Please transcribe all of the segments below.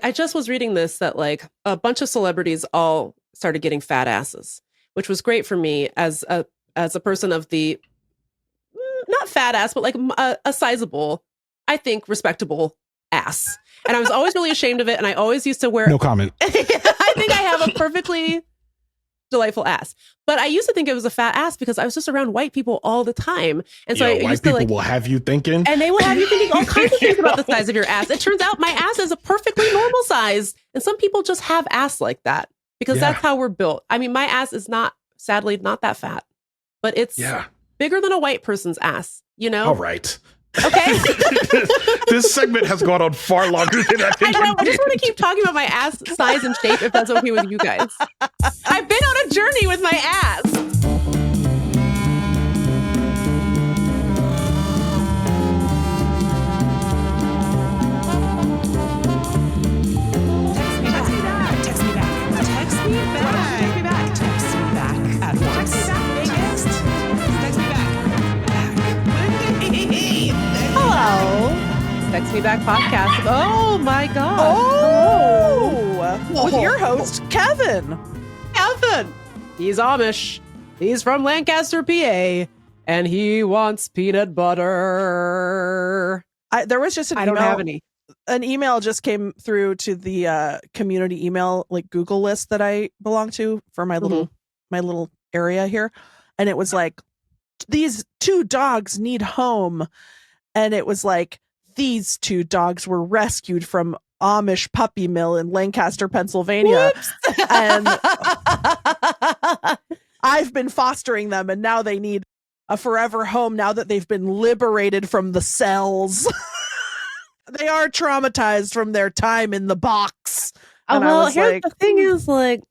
I just was reading this that like a bunch of celebrities all started getting fat asses, which was great for me as a person of the not fat ass, but like a sizable, I think, respectable ass. And I was always really ashamed of it. And I always used to wear. No comment. I think I have a perfectly delightful ass, but I used to think it was a fat ass because I was just around white people all the time, and so I white used people to like will have you thinking, and they will have you thinking all kinds of things about the size of your ass. It turns out my ass is a perfectly normal size, and some people just have ass like that because that's how we're built. I mean, my ass is sadly not that fat, but it's bigger than a white person's ass. You know? All right. Okay. This segment has gone on far longer than I think. I know. I just want to keep talking about my ass size and shape if that's okay with you guys. I've been on a journey with my ass. Text me back at once. Text me back. Hello. Text Me Back podcast. Oh my God. Oh, with your host, Kevin. Kevin. He's Amish. He's from Lancaster, PA, and he wants peanut butter. There was just an email. I don't have any. An email just came through to the community email like Google list that I belong to for my little area here, and it was like, these two dogs need home, and it was like, these two dogs were rescued from Amish puppy mill in Lancaster, Pennsylvania. And I've been fostering them, and now they need a forever home now that they've been liberated from the cells. They are traumatized from their time in the box. And well, here's the thing is like,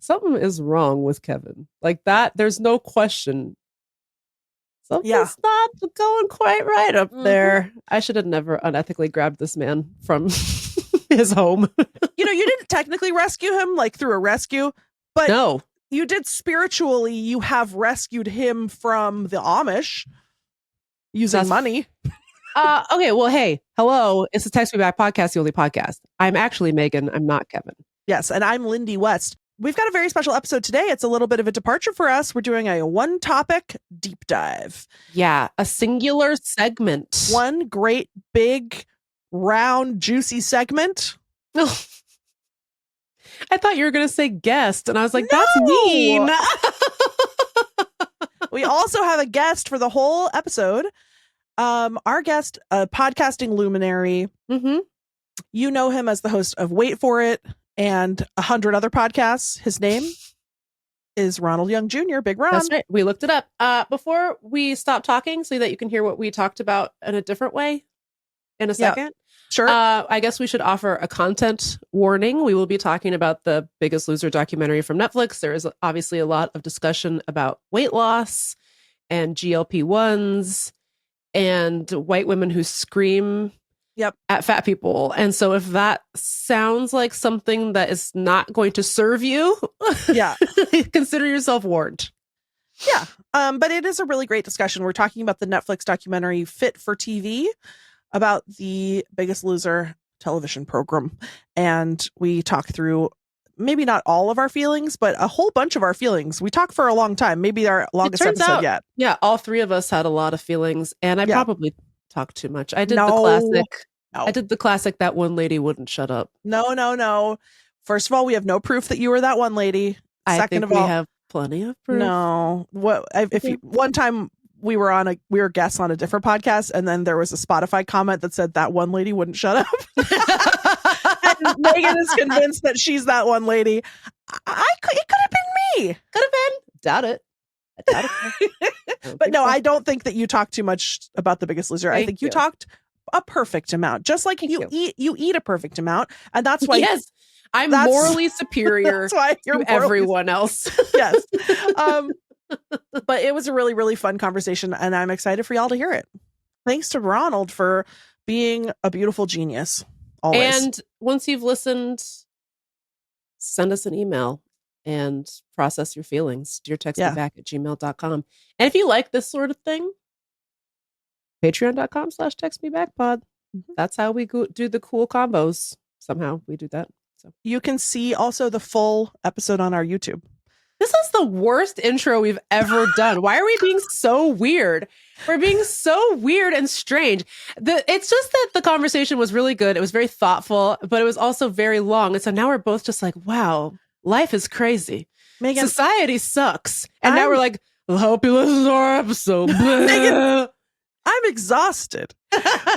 something is wrong with Kevin. Like that, there's no question. Something's not going quite right up there. I should have never unethically grabbed this man from his home. You didn't technically rescue him like through a rescue, but no, you did spiritually. You have rescued him from the Amish using money. Okay, well, hey, hello. It's the Text Me Back podcast, the only podcast. I'm actually Megan. I'm not Kevin. Yes, and I'm Lindy West. We've got a very special episode today. It's a little bit of a departure for us. We're doing a one-topic deep dive. Yeah, a singular segment. One great, big, round, juicy segment. I thought you were going to say guest, and I was like, that's mean. We also have a guest for the whole episode. Our guest, a podcasting luminary. Mm-hmm. You know him as the host of Wait For It and 100 other podcasts. His name is Ronald Young Jr. Big Ron. That's right. We looked it up. Before we stop talking so that you can hear what we talked about in a different way in a second. Sure. I guess we should offer a content warning. We will be talking about the Biggest Loser documentary from Netflix. There is obviously a lot of discussion about weight loss and GLP-1s and white women who scream at fat people. And so if that sounds like something that is not going to serve you, consider yourself warned. Yeah. But it is a really great discussion. We're talking about the Netflix documentary Fit for TV about the Biggest Loser television program. And we talk through maybe not all of our feelings, but a whole bunch of our feelings. We talk for a long time, maybe our longest episode yet. Yeah, all three of us had a lot of feelings, and I probably talked too much. I did the classic. I did the classic. That one lady wouldn't shut up. No. First of all, we have no proof that you were that one lady. Second of all, we have plenty of proof. No, one time we were guests on a different podcast, and then there was a Spotify comment that said that one lady wouldn't shut up. And Megan is convinced that she's that one lady. It could have been me. Could have been. Doubt it. I doubt it. But no, I don't think that you talked too much about The Biggest Loser. I think you talked a perfect amount, just like you eat a perfect amount, and that's why. Yes, I'm morally superior that's why you're to everyone else. Yes. But it was a really, really fun conversation, and I'm excited for y'all to hear it. Thanks to Ronald for being a beautiful genius. Always. And once you've listened, send us an email and process your feelings. deartextmeback@gmail.com. And if you like this sort of thing, patreon.com/textmebackpod. That's how we do the cool combos. somehow we do that. So You can see also the full episode on our YouTube. this is the worst intro we've ever done. Why are we being so weird? We're being so weird and strange. It's just that the conversation was really good. It was very thoughtful, but it was also very long. And so now we're both just like, wow, life is crazy. Megan, Society sucks. And now we're like, I hope you listen to our episode. Megan, I'm exhausted.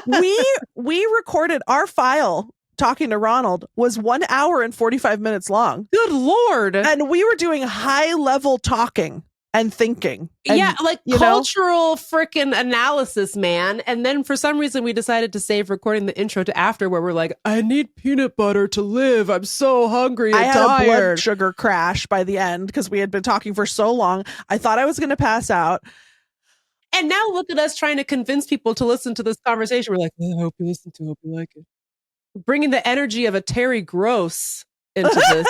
we recorded our file talking to Ronald was 1 hour and 45 minutes long. Good Lord. And we were doing high level talking and thinking. And, Yeah, like you know? cultural freaking analysis, man. And then for some reason we decided to save recording the intro to after where we're like, I need peanut butter to live. I'm so hungry and I had a blood tired. sugar crash by the end because we had been talking for so long. I thought I was going to pass out. And now look at us trying to convince people to listen to this conversation. We're like, I hope you listen to it. Hope you like it. Bringing the energy of a Terry Gross into this.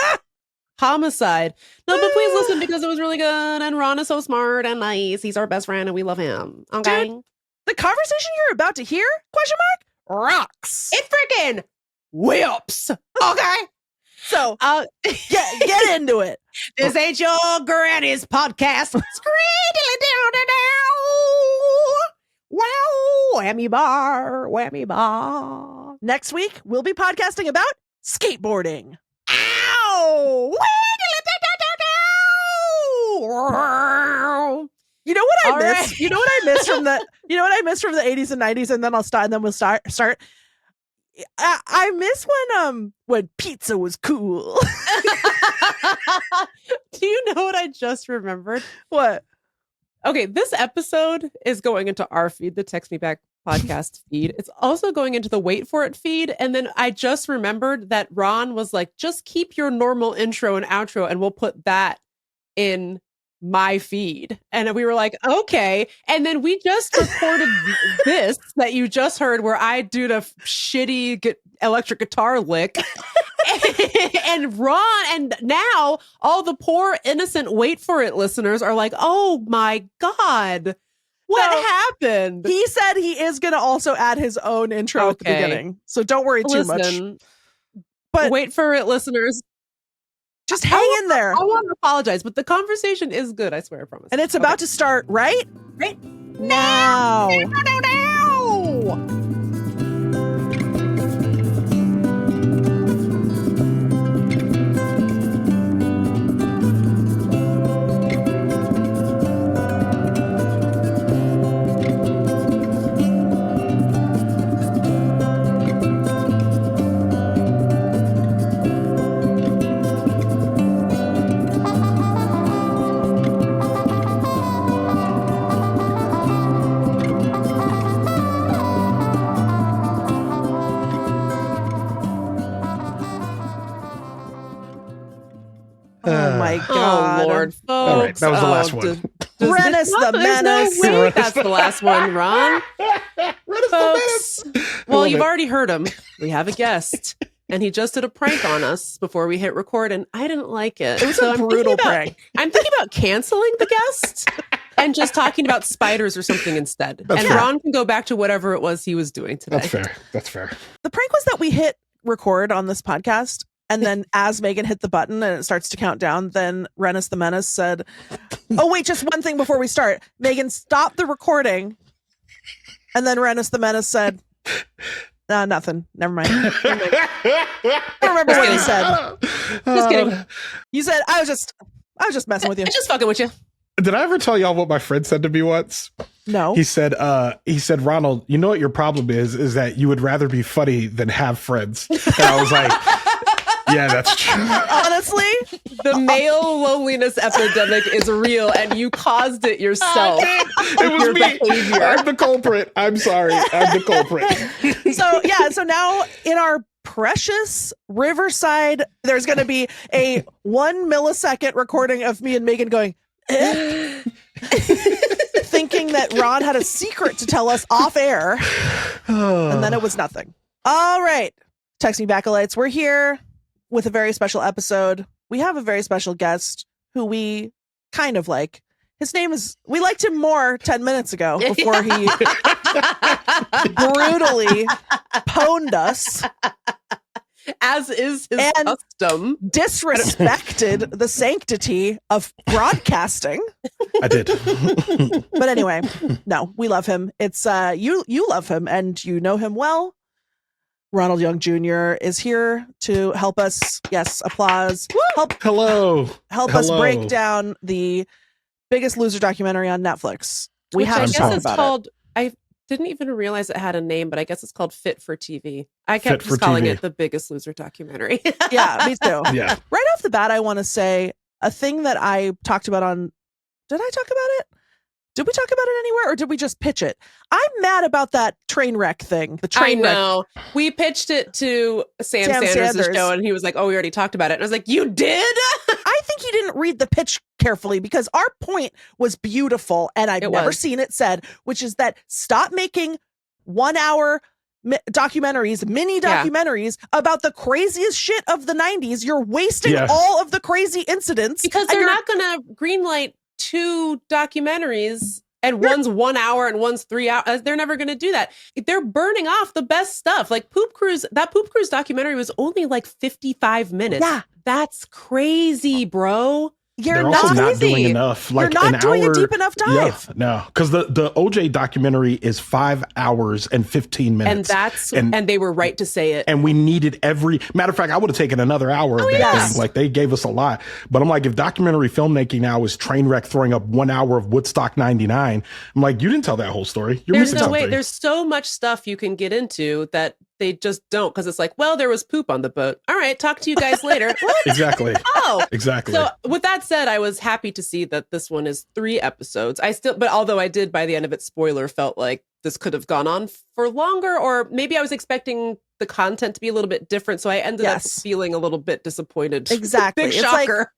Homicide. No, but please listen because it was really good. And Ron is so smart and nice. He's our best friend and we love him. Okay. Dude, the conversation you're about to hear, question mark, rocks. It freaking whips. Okay. So get into it. This ain't your granny's podcast. Wow. Whammy bar. Whammy bar. Next week, we'll be podcasting about skateboarding. Ow. You know what I All miss? right. You know what I miss from the 80s and 90s, and then I'll start and then we'll start. I miss when pizza was cool. Do you know what I just remembered? What? Okay, this episode is going into our feed, the Text Me Back podcast feed. It's also going into the Wait For It feed. And then I just remembered that Ron was like, just keep your normal intro and outro and we'll put that in my feed. And we were like, okay. And then we just recorded this that you just heard where I do the shitty electric guitar lick. And Ron, and now all the poor innocent Wait For It listeners are like, oh my God, what happened? He said he is going to also add his own intro at the beginning. So don't worry too much. But Wait For It listeners, just hang in there. I want to apologize, but the conversation is good. I swear, I promise. And it's about to start right now. Oh my God. Oh Lord, folks. All right, that was the last one. Renus the Menace. No way that's the last one, Ron. Folks, well, you've already heard him. We have a guest, and he just did a prank on us before we hit record, and I didn't like it. It was a brutal prank. I'm thinking about canceling the guest and just talking about spiders or something instead. That's and fair. Ron can go back to whatever it was he was doing today. That's fair. That's fair. The prank was that we hit record on this podcast. And then as Megan hit the button and it starts to count down, then Renus the Menace said, oh, wait, just one thing before we start. Megan, stop the recording. And then Renus the Menace said, no, nothing. Never mind. I don't remember what you said. Just kidding. You said, I was just messing with you. I'm just fucking with you. Did I ever tell y'all what my friend said to me once? No. He said, Ronald, you know what your problem is that you would rather be funny than have friends. And I was like, yeah, that's true. Honestly, The male loneliness epidemic is real, and you caused it yourself. It was Your me. behavior. I'm the culprit. I'm sorry. I'm the culprit. so now in our precious Riverside, there's going to be a 1 millisecond recording of me and Megan going, thinking that Ron had a secret to tell us off air. And then it was nothing. All right. Text Me Backalites. We're here with a very special episode. We have a very special guest who we kind of like. His name is, we liked him more 10 minutes ago before he brutally pwned us. as is his And- custom. Disrespected the sanctity of broadcasting. I did. But anyway, no, we love him. It's you love him and you know him well. Ronald Young Jr. is here to help us. Yes, applause. Hello. Help us break down the Biggest Loser documentary on Netflix. We Which have I to guess talk it's about called. I didn't even realize it had a name, but I guess it's called Fit for TV. I kept Fit just for calling TV. it the Biggest Loser documentary. it. Yeah, me too. Yeah. Right off the bat, I want to say a thing that I talked about on. Did I talk about it? Did we talk about it anywhere, or did we just pitch it? I'm mad about that train wreck thing. The I train wreck. know. We pitched it to Sam Sanders' Sanders. show, and he was like, "Oh, we already talked about it." And I was like, "You did?" I think he didn't read the pitch carefully because our point was beautiful, and I've It never was. seen it said, which is that stop making 1 hour documentaries, mini Yeah. documentaries about the craziest shit of the 90s. You're wasting Yeah. all of the crazy incidents Because and they're you're- not going to greenlight 2 documentaries, and one's 1 hour and one's 3 hours. They're never going to do that. They're burning off the best stuff. Like Poop Cruise. That Poop Cruise documentary was only like 55 minutes. Yeah. That's crazy, bro. You're They're not also not crazy. doing enough. Like You're not an doing hour, a deep enough dive. Yeah, no, because the OJ documentary is 5 hours and 15 minutes, And they were right to say it. and we needed every matter of fact. I would have taken another hour of that yes. thing. Like they gave us a lot, but I'm like, if documentary filmmaking now is train wreck throwing up 1 hour of Woodstock '99, I'm like, you didn't tell that whole story. You're There's missing no something. way. There's so much stuff you can get into that they just don't, because it's like, well, there was poop on the boat. All right, talk to you guys later. What? Exactly. Oh, Exactly. so with that said, I was happy to see that this one is 3 episodes. But although I did by the end of it, spoiler, felt like this could have gone on for longer, or maybe I was expecting the content to be a little bit different. So I ended up Yes. feeling a little bit disappointed. Exactly. Big It's like- shocker.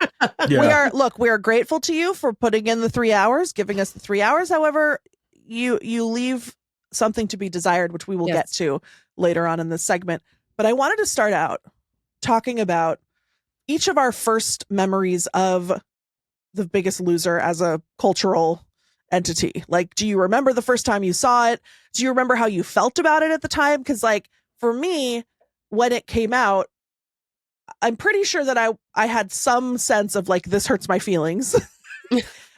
yeah. We are grateful to you for putting in the 3 hours, giving us the 3 hours. However, you leave something to be desired, which we will Yes. get to later on in this segment. But I wanted to start out talking about each of our first memories of The Biggest Loser as a cultural entity. Like, do you remember the first time you saw it? Do you remember how you felt about it at the time? Because, like, for me, when it came out, I'm pretty sure that I had some sense of like, this hurts my feelings.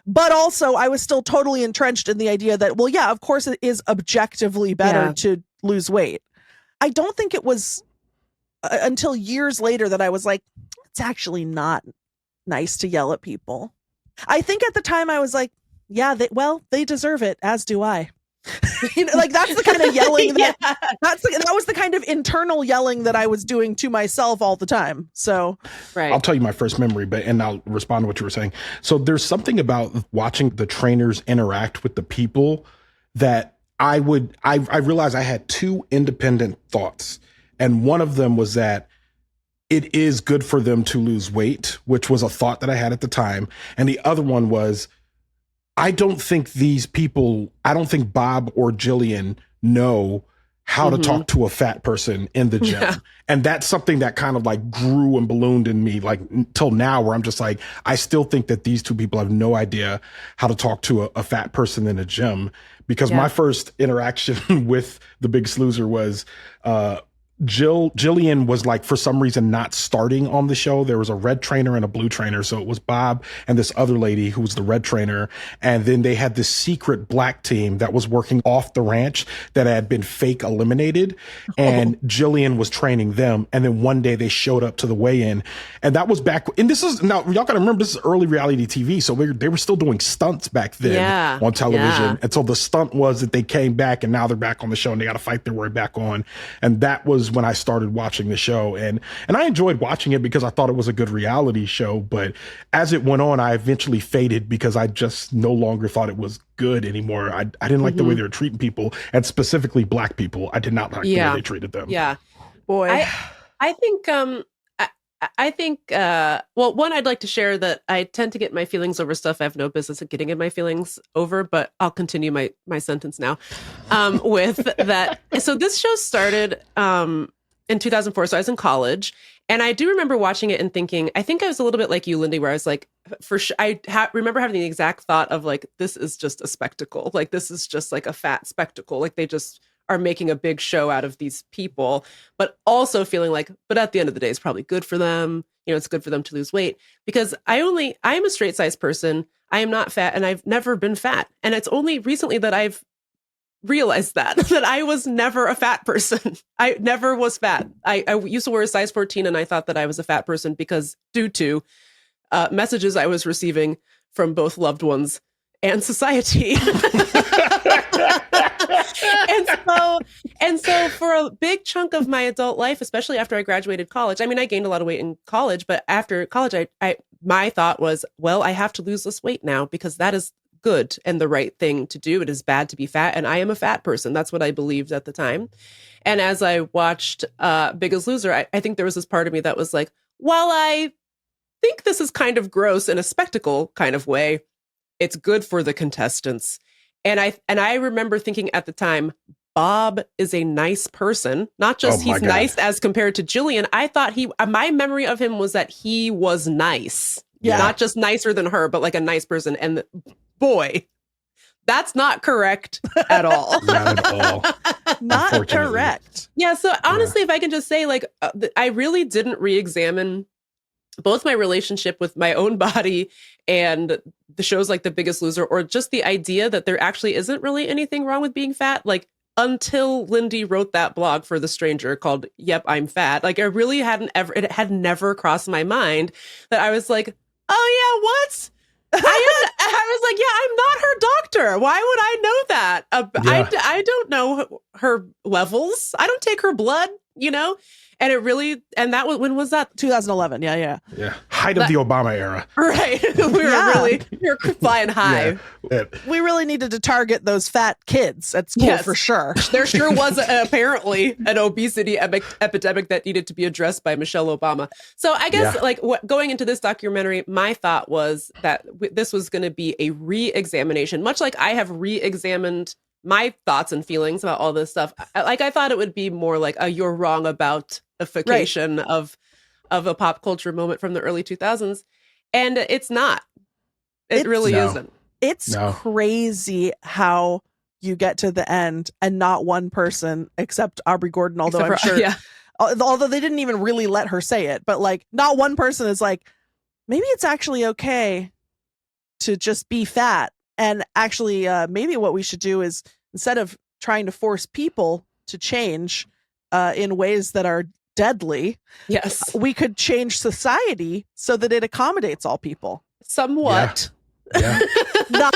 But also I was still totally entrenched in the idea that, well, yeah, of course it is objectively better Yeah. to lose weight. I don't think it was until years later that I was like, it's actually not nice to yell at people. I think at the time I was like, yeah, they deserve it, as do I. You know, like that's the kind of yelling that Yeah. that was the kind of internal yelling that I was doing to myself all the time. So Right. I'll tell you my first memory, and I'll respond to what you were saying. So there's something about watching the trainers interact with the people that I realized I had 2 independent thoughts. And one of them was that it is good for them to lose weight, which was a thought that I had at the time. And the other one was, I don't think Bob or Jillian know how to talk to a fat person in the gym. Yeah. And that's something that kind of like grew and ballooned in me, like until now, where I'm just like, I still think that these 2 people have no idea how to talk to a fat person in a gym. Because my first interaction with The Biggest Loser was, Jillian was like, for some reason, not starting on the show. There was a red trainer and a blue trainer. So it was Bob and this other lady who was the red trainer. And then they had this secret black team that was working off the ranch that had been fake eliminated. And Jillian was training them. And then one day they showed up to the weigh-in. And that was back. And this is now, y'all got to remember, this is early reality TV. So they were still doing stunts back then Yeah. on television. Yeah. And so the stunt was that they came back and now they're back on the show and they got to fight their way back on. And that was when I started watching the show, and I enjoyed watching it because I thought it was a good reality show. But as it went on, I eventually faded because I just no longer thought it was good anymore. I didn't like the way they were treating people, and specifically black people. I did not like the way they treated them. Yeah. boy, I think I think well, one, I'd like to share that I tend to get my feelings over stuff I have no business at getting in my feelings over, but I'll continue my sentence now with that. So this show started in 2004, so I was in college, and I do remember watching it and thinking, I think I was a little bit like you, Lindy, where I was like, for sure, remember having the exact thought of like, this is just a spectacle, like this is just like a fat spectacle, like they just are making a big show out of these people, but also feeling like, but at the end of the day, it's probably good for them. You know, it's good for them to lose weight, because I am a straight size person. I am not fat, and I've never been fat. And it's only recently that I've realized that I was never a fat person. I never was fat. I used to wear a size 14, and I thought that I was a fat person because due to messages I was receiving from both loved ones and society. and so for a big chunk of my adult life, especially after I graduated college, I mean, I gained a lot of weight in college, but after college, my thought was, well, I have to lose this weight now because that is good and the right thing to do. It is bad to be fat, and I am a fat person. That's what I believed at the time. And as I watched Biggest Loser, I think there was this part of me that was like, while I think this is kind of gross in a spectacle kind of way, it's good for the contestants. And I remember thinking at the time, Bob is a nice person. Not just he's nice as compared to Jillian. I thought my memory of him was that he was nice. Yeah. Not just nicer than her, but like a nice person. And boy, that's not correct at all. Not at all. Not correct. Yeah. So honestly, if I can just say, like, I really didn't re-examine both my relationship with my own body and the shows like The Biggest Loser, or just the idea that there actually isn't really anything wrong with being fat. Like, until Lindy wrote that blog for The Stranger called Yep, I'm Fat. Like, I really it had never crossed my mind that I was like, oh yeah, what? I was like, yeah, I'm not her doctor. Why would I know that? I don't know her levels. I don't take her blood, you know? And it really, and that was, when was that? 2011. Yeah. Height of the Obama era. Right. we were flying high. Yeah. We really needed to target those fat kids at school for sure. There sure was apparently an obesity epidemic that needed to be addressed by Michelle Obama. So I guess going into this documentary, my thought was that this was going to be a re-examination, much like I have re-examined my thoughts and feelings about all this stuff. Like, I thought it would be more like a you're wrong about ification of a pop culture moment from the early 2000s. And it's not. It really isn't. It's crazy how you get to the end and not one person except Aubrey Gordon, although I'm sure, although they didn't even really let her say it, but like not one person is like, maybe it's actually okay to just be fat. And actually, maybe what we should do is, instead of trying to force people to change in ways that are deadly, we could change society so that it accommodates all people. Somewhat. Yeah. not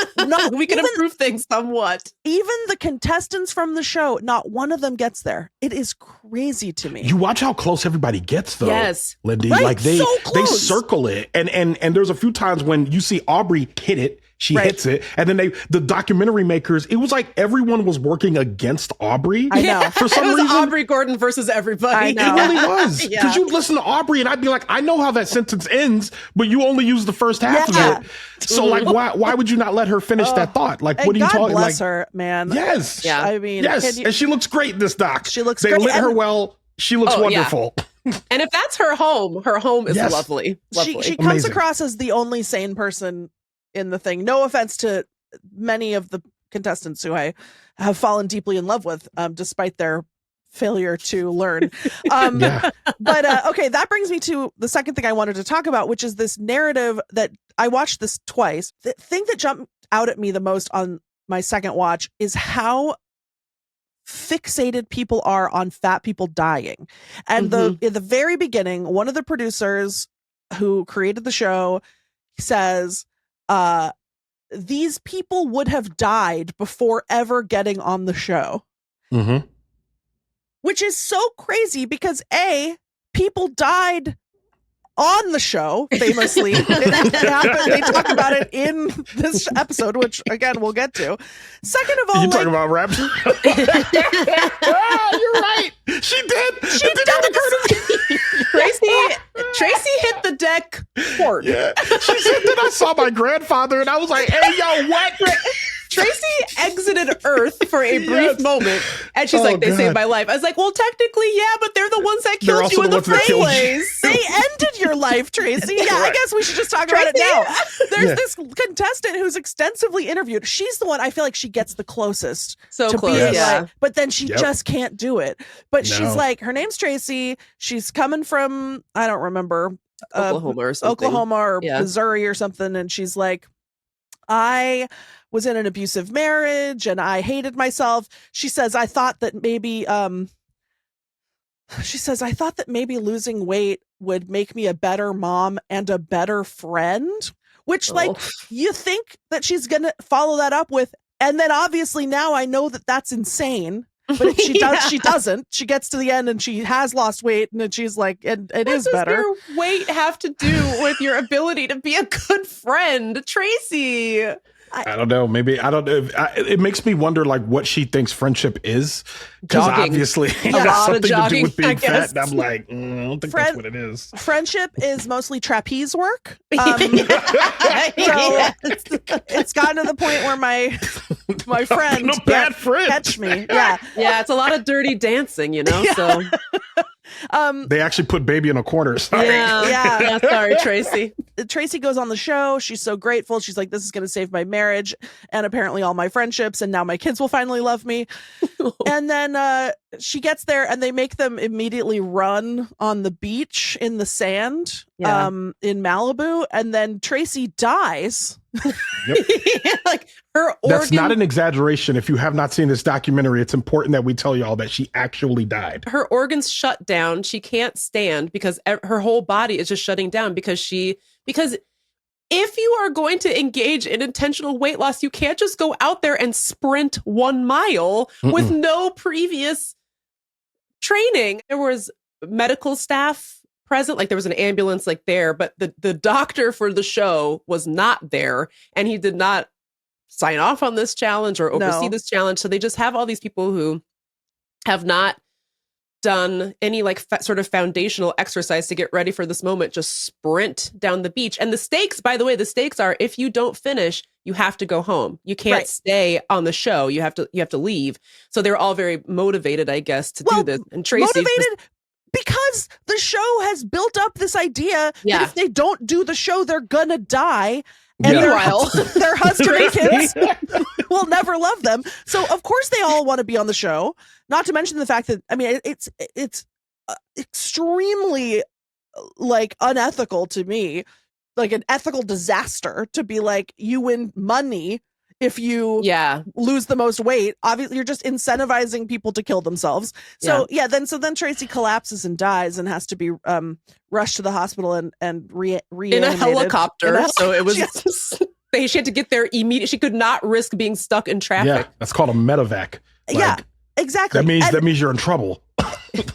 we can improve things somewhat. Even the contestants from the show, not one of them gets there. It is crazy to me. You watch how close everybody gets, though. Yes, Lindy. Right? Like they circle it, and there's a few times when you see Aubrey hit it. She hits it, and then the documentary makers, it was like everyone was working against Aubrey. I know. For some it was reason, Aubrey Gordon versus everybody. I know. It really was. Because you listen to Aubrey, and I'd be like, I know how that sentence ends, but you only use the first half of it. So like, why would you not let her finish that thought? Like, what are you talking? Bless her, man. Yes. Yeah. I mean, yes, and she looks great in this doc. She looks. They great. lit her well. She looks wonderful. Yeah. And if that's her home is lovely. She comes across as the only sane person in the thing. No offense to many of the contestants who I have fallen deeply in love with, despite their failure to learn. But okay, that brings me to the second thing I wanted to talk about, which is this narrative that I watched this twice. The thing that jumped out at me the most on my second watch is how fixated people are on fat people dying. And in the very beginning, one of the producers who created the show says, these people would have died before ever getting on the show. Mm-hmm. Which is so crazy because people died on the show, famously. It happened. They talk about it in this episode, which again we'll get to. Second of all, you talking about Rapture? You're right. She did. She did. Tracy hit the deck hard. Yeah. She said that I saw my grandfather and I was like, hey, yo, what? Tracy exited Earth for a brief moment, and she's like, they saved my life. I was like, well, technically, yeah, but they're the ones that killed you in the first place. They ended your your life, Tracy. Yeah, I guess we should just talk about it now. There's this contestant who's extensively interviewed. She's the one I feel like she gets the closest So to close, being yeah. like, but then she just can't do it. But she's No. like, her name's Tracy. She's coming from, I don't remember, Oklahoma or something. Oklahoma or Yeah. Missouri or something. And she's like, I was in an abusive marriage and I hated myself. She says, I thought that maybe losing weight would make me a better mom and a better friend, which like you think that she's going to follow that up with. And then obviously now I know that that's insane. But if she does, she doesn't. She gets to the end and she has lost weight, and then she's like, and it is better. What does your weight have to do with your ability to be a good friend, Tracy? I don't know. Maybe I don't know. It makes me wonder, like, what she thinks friendship is. Because Jogging. obviously, it lot has of something to do jogging, with being I guess. fat. And I'm like, I don't think that's what it is. Friendship is mostly trapeze work. Yes. It's gotten to the point where my friend No bad can't friend. catch me. Yeah. Yeah, it's a lot of dirty dancing, you know. So They actually put baby in a corner. Sorry. Yeah. Sorry, Tracy. Tracy goes on the show. She's so grateful. She's like, this is going to save my marriage and apparently all my friendships. And now my kids will finally love me. And then she gets there and they make them immediately run on the beach in the sand in Malibu. And then Tracy dies. Like her organ. That's not an exaggeration. If you have not seen this documentary, it's important that we tell y'all that she actually died. Her organs shut down. She can't stand because her whole body is just shutting down because if you are going to engage in intentional weight loss, you can't just go out there and sprint 1 mile with no previous training. There was medical staff present, like there was an ambulance like there, but the doctor for the show was not there, and he did not sign off on this challenge or oversee this challenge. So they just have all these people who have not done any like sort of foundational exercise to get ready for this moment, just sprint down the beach. And the stakes, by the way, are if you don't finish, you have to go home. You can't stay on the show. You have to leave. So they're all very motivated, I guess, to do this. And Tracy motivated because the show has built up this idea that if they don't do the show, they're gonna die. And meanwhile, their husband and kids will never love them. So of course they all want to be on the show. Not to mention the fact that, I mean, it's extremely like unethical to me, like an ethical disaster to be like, you win money if you lose the most weight. Obviously, you're just incentivizing people to kill themselves. So then Tracy collapses and dies and has to be rushed to the hospital and reanimated in a helicopter. So it was she had to get there immediately. She could not risk being stuck in traffic. Yeah, that's called a medevac. Like, exactly. That means you're in trouble. It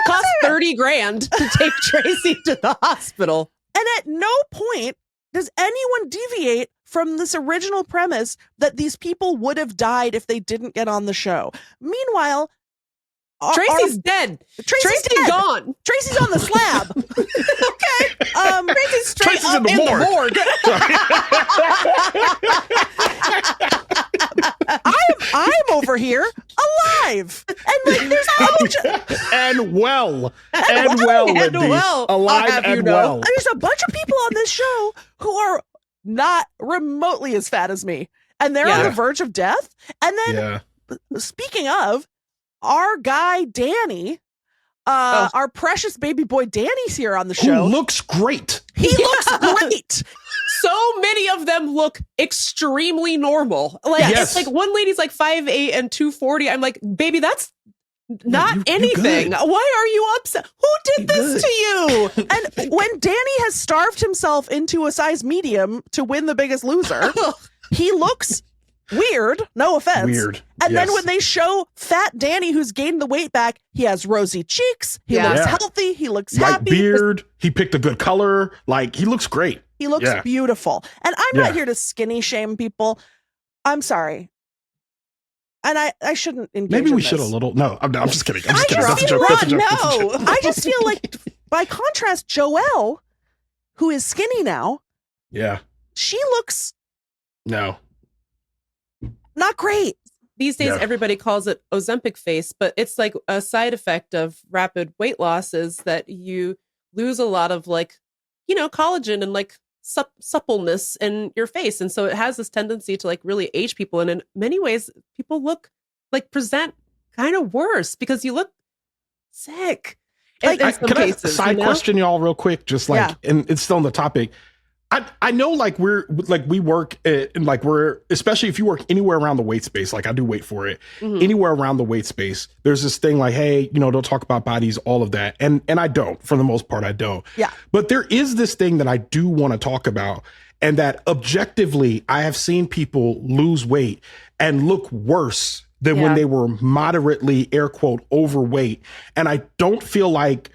cost $30,000 to take Tracy to the hospital. And at no point does anyone deviate from this original premise that these people would have died if they didn't get on the show. Meanwhile, Tracy's dead. Tracy's dead. Gone. Tracy's on the slab. Okay. Tracy's straight Tracy's up in the morgue. I'm over here alive, and like there's a bunch of, and well, Lindy. Alive and well. There's a bunch of people on this show who are not remotely as fat as me, and they're on the verge of death. And then, speaking of, our guy Danny, our precious baby boy Danny's here on the show. Who looks great. He looks great. So many of them look extremely normal. Like it's like one lady's like 5'8" and 240. I'm like, baby, that's not anything. Why are you upset? Who did this to you? And when Danny has starved himself into a size medium to win The Biggest Loser, he looks weird. No offense. Weird. And then when they show fat Danny, who's gained the weight back, he has rosy cheeks. He looks healthy. He looks happy. Beard. He picked a good color. Like, he looks great. He looks beautiful. And I'm not here to skinny shame people. I'm sorry. And I shouldn't engage Maybe in we this. should a little. No, I'm just kidding. I'm just kidding. That's a feel joke. That's a joke. No. I just feel like, by contrast, Joelle, who is skinny now, she looks no, not great. These days, everybody calls it Ozempic face, but it's like a side effect of rapid weight loss is that you lose a lot of like, you know, collagen and like suppleness in your face. And so it has this tendency to like really age people. And in many ways, people present kind of worse because you look sick. In some can cases, I side question y'all real quick? Just like, and it's still on the topic. I know like we work and like especially if you work anywhere around the weight space, like I do wait for it, anywhere around the weight space, there's this thing like, hey, you know, don't talk about bodies, all of that. And I don't, for the most part, I don't. Yeah. But there is this thing that I do want to talk about, and that objectively, I have seen people lose weight and look worse than when they were moderately, air quote, overweight. And I don't feel like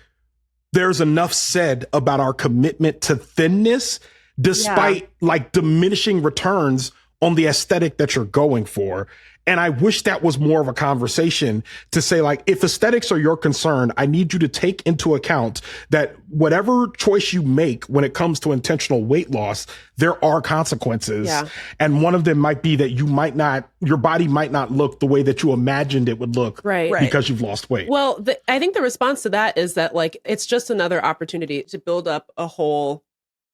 there's enough said about our commitment to thinness, despite like diminishing returns on the aesthetic that you're going for. And I wish that was more of a conversation to say, like, if aesthetics are your concern, I need you to take into account that whatever choice you make when it comes to intentional weight loss, there are consequences. Yeah. And one of them might be that your body might not look the way that you imagined it would look because you've lost weight. Well, I think the response to that is that like, it's just another opportunity to build up a whole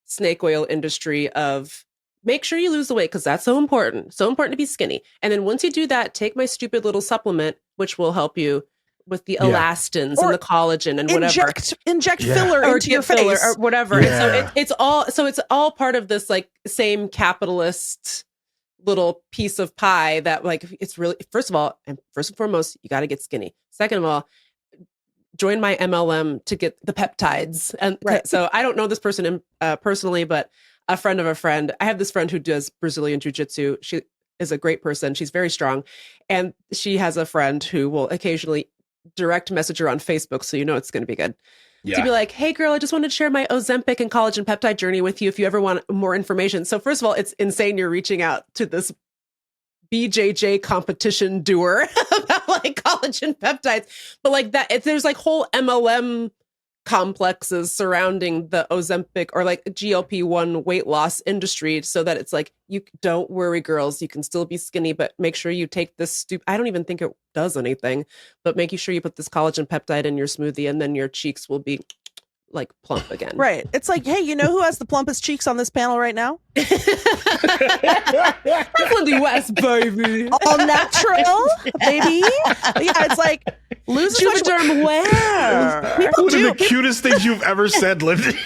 snake oil industry of make sure you lose the weight because that's so important to be skinny. And then once you do that, take my stupid little supplement, which will help you with the elastins and the collagen and whatever. Inject filler into your face or whatever. Yeah. And so it's all part of this like same capitalist little piece of pie that like it's really first and foremost, you got to get skinny. Second of all, join my MLM to get the peptides. And so I don't know this person personally, but a friend of a friend. I have this friend who does Brazilian jiu-jitsu. She is a great person. She's very strong. And she has a friend who will occasionally direct message her on Facebook. So you know it's going to be good. Yeah. To be like, hey girl, I just wanted to share my Ozempic and collagen peptide journey with you if you ever want more information. So first of all, it's insane you're reaching out to this BJJ competition doer about like collagen peptides. But like that, there's like whole MLM complexes surrounding the Ozempic or like GLP-1 weight loss industry so that it's like, you don't worry girls, you can still be skinny, but make sure you take this I don't even think it does anything, but making sure you put this collagen peptide in your smoothie and then your cheeks will be like plump again. Right. It's like, hey, you know who has the plumpest cheeks on this panel right now? That's Lindy West, baby. All natural, baby. Yeah, it's like lose Juvederm where? People One of the cutest things you've ever said, Lindy.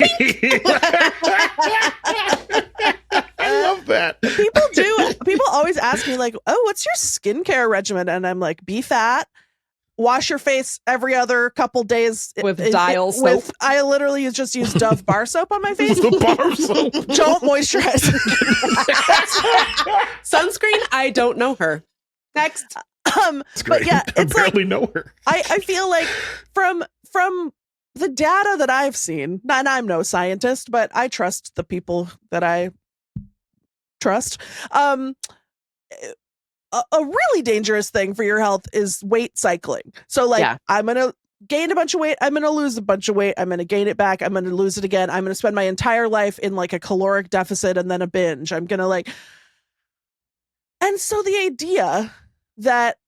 I love that. People always ask me like, oh, what's your skincare regimen? And I'm like, be fat. Wash your face every other couple days with Dial soap. I literally just use Dove bar soap on my face. The bar soap. Don't moisturize. Sunscreen. I don't know her. Next. It's great. But yeah, I barely know her. I feel like from the data that I've seen, and I'm no scientist, but I trust the people that I trust. A really dangerous thing for your health is weight cycling. So like, I'm going to gain a bunch of weight. I'm going to lose a bunch of weight. I'm going to gain it back. I'm going to lose it again. I'm going to spend my entire life in like a caloric deficit and then a binge. I'm going to like, and so the idea that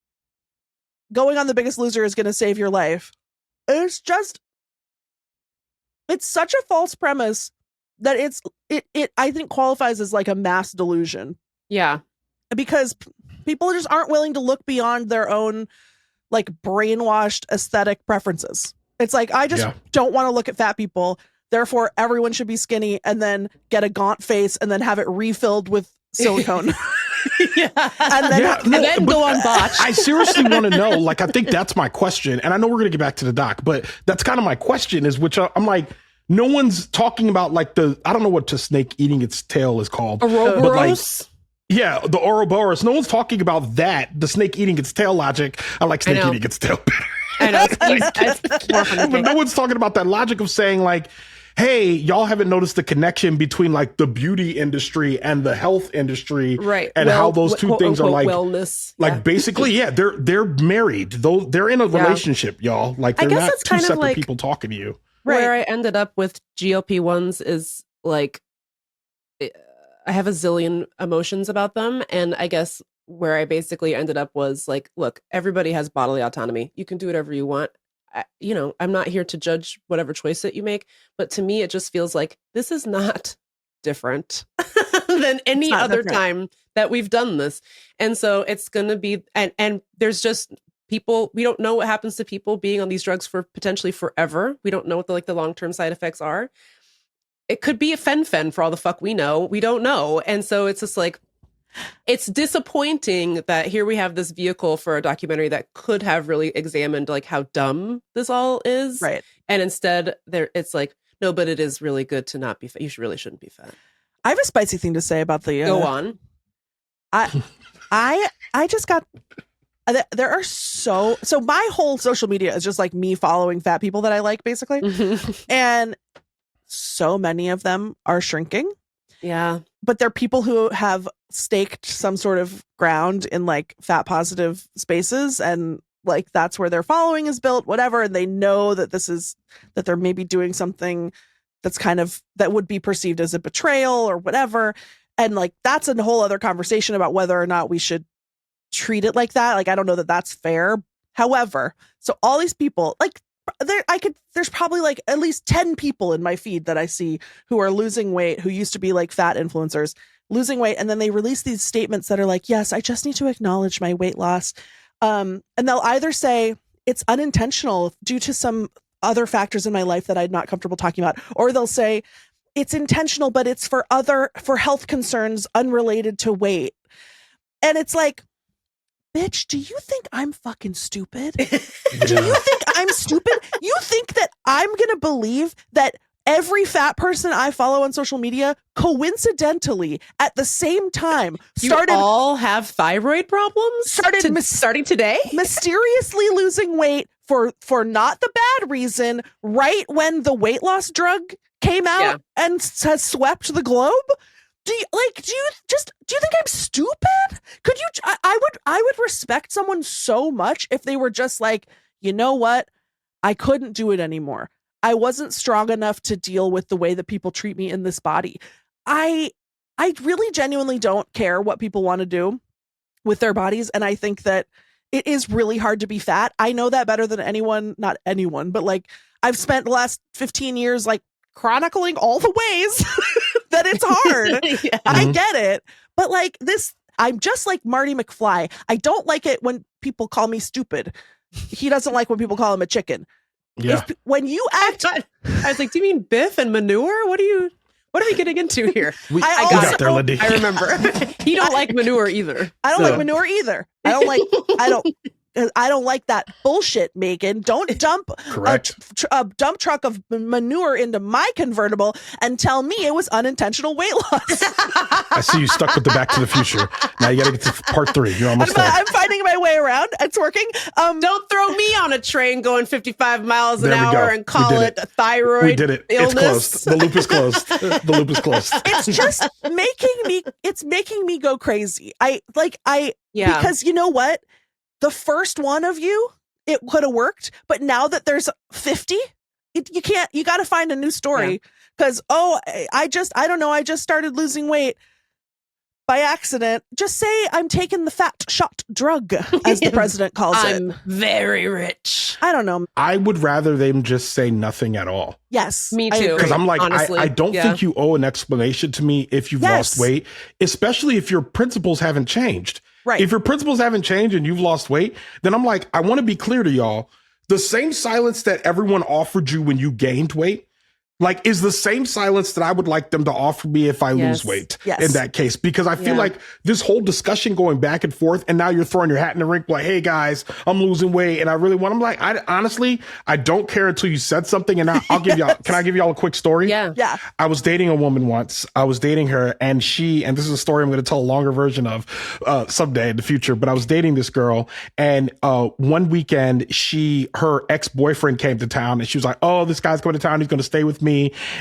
going on The Biggest Loser is going to save your life is just, it's such a false premise that it I think qualifies as like a mass delusion. Yeah. Because people just aren't willing to look beyond their own like brainwashed aesthetic preferences. It's like, I just don't want to look at fat people. Therefore, everyone should be skinny and then get a gaunt face and then have it refilled with silicone. And then go on botch. I seriously want to know, like, I think that's my question. And I know we're going to get back to the doc, but that's kind of my question is, which I'm like, no one's talking about like I don't know what the snake eating its tail is called. Ouroboros? Yeah, the Ouroboros. No one's talking about that. The snake eating its tail logic. I like snake eating its tail better. I know. It's more fun. But no one's talking about that logic of saying like, hey, y'all haven't noticed the connection between like the beauty industry and the health industry, right? And how those two things are like wellness. Like basically, they're married. Though they're in a relationship, y'all. Like they're not two separate like, people talking to you. Where I ended up with GLP-1s is like, I have a zillion emotions about them. And I guess where I basically ended up was like, look, everybody has bodily autonomy. You can do whatever you want. I'm not here to judge whatever choice that you make, but to me, it just feels like this is not different than any other time that we've done this. And so it's going to be, and there's just people, we don't know what happens to people being on these drugs for potentially forever. We don't know what the long-term side effects are. It could be a fen-phen for all the fuck we know. We don't know. And so it's just like, it's disappointing that here we have this vehicle for a documentary that could have really examined like how dumb this all is. Right. And instead it's like, no, but it is really good to not be fat. You really shouldn't be fat. I have a spicy thing to say about the Go on. I just got there are so my whole social media is just like me following fat people that I like, basically. And so many of them are shrinking. Yeah. But they're people who have staked some sort of ground in like fat positive spaces, and like that's where their following is built, whatever. And they know that that they're maybe doing something that's kind of that would be perceived as a betrayal or whatever. And like that's a whole other conversation about whether or not we should treat it like that. Like, I don't know that that's fair. However, so all these people, like, there's probably like at least 10 people in my feed that I see who are losing weight, who used to be like fat influencers, losing weight. And then they release these statements that are like, yes, I just need to acknowledge my weight loss. And they'll either say it's unintentional due to some other factors in my life that I'm not comfortable talking about, or they'll say it's intentional, but it's for health concerns unrelated to weight. And it's like, bitch, do you think I'm fucking stupid? Do you think I'm stupid? You think that I'm going to believe that every fat person I follow on social media coincidentally at the same time started all have thyroid problems? Starting today? Mysteriously losing weight for not the bad reason right when the weight loss drug came out and has swept the globe? Do you think I'm stupid? Could you? I would respect someone so much if they were just like, you know what? I couldn't do it anymore. I wasn't strong enough to deal with the way that people treat me in this body. I really genuinely don't care what people want to do with their bodies. And I think that it is really hard to be fat. I know that better than anyone, not anyone, but like I've spent the last 15 years like chronicling all the ways that it's hard. Yeah. I get it. But like this, I'm just like Marty McFly. I don't like it when people call me stupid. He doesn't like when people call him a chicken. Yeah. When you act, I was like, do you mean Biff and manure? What are we getting into here? I got there, Lindy. I remember. He don't like manure either. I don't like manure either. I don't like that bullshit, Meagan. Don't dump a dump truck of manure into my convertible and tell me it was unintentional weight loss. I see you stuck with the Back to the Future. Now you got to get to part 3. You're almost there. I'm finding my way around. It's working. Don't throw me on a train going 55 miles an hour and call it a thyroid We did it. illness. It's closed. The loop is closed. The loop is closed. It's just making me go crazy. Because you know what? The first one of you, it could have worked, but now that there's 50, you got to find a new story. Because, I don't know, I just started losing weight by accident. Just say I'm taking the fat shot drug, as the president calls it. I'm very rich. I don't know. I would rather them just say nothing at all. Yes. Me too. Because I'm like, honestly, I don't think you owe an explanation to me if you've lost weight, especially if your principles haven't changed. Right. If your principles haven't changed and you've lost weight, then I'm like, I want to be clear to y'all. The same silence that everyone offered you when you gained weight, like, is the same silence that I would like them to offer me if I lose weight in that case. Because I feel like this whole discussion going back and forth, and now you're throwing your hat in the ring like, hey guys, I'm losing weight and I really want, I'm like, I don't care until you said something. And I'll give y'all, can I give y'all a quick story? Yeah. Yeah. I was dating a woman once. I was dating her and this is a story I'm going to tell a longer version of someday in the future, but I was dating this girl and one weekend her ex-boyfriend came to town and she was like, oh, this guy's going to town. He's going to stay with me.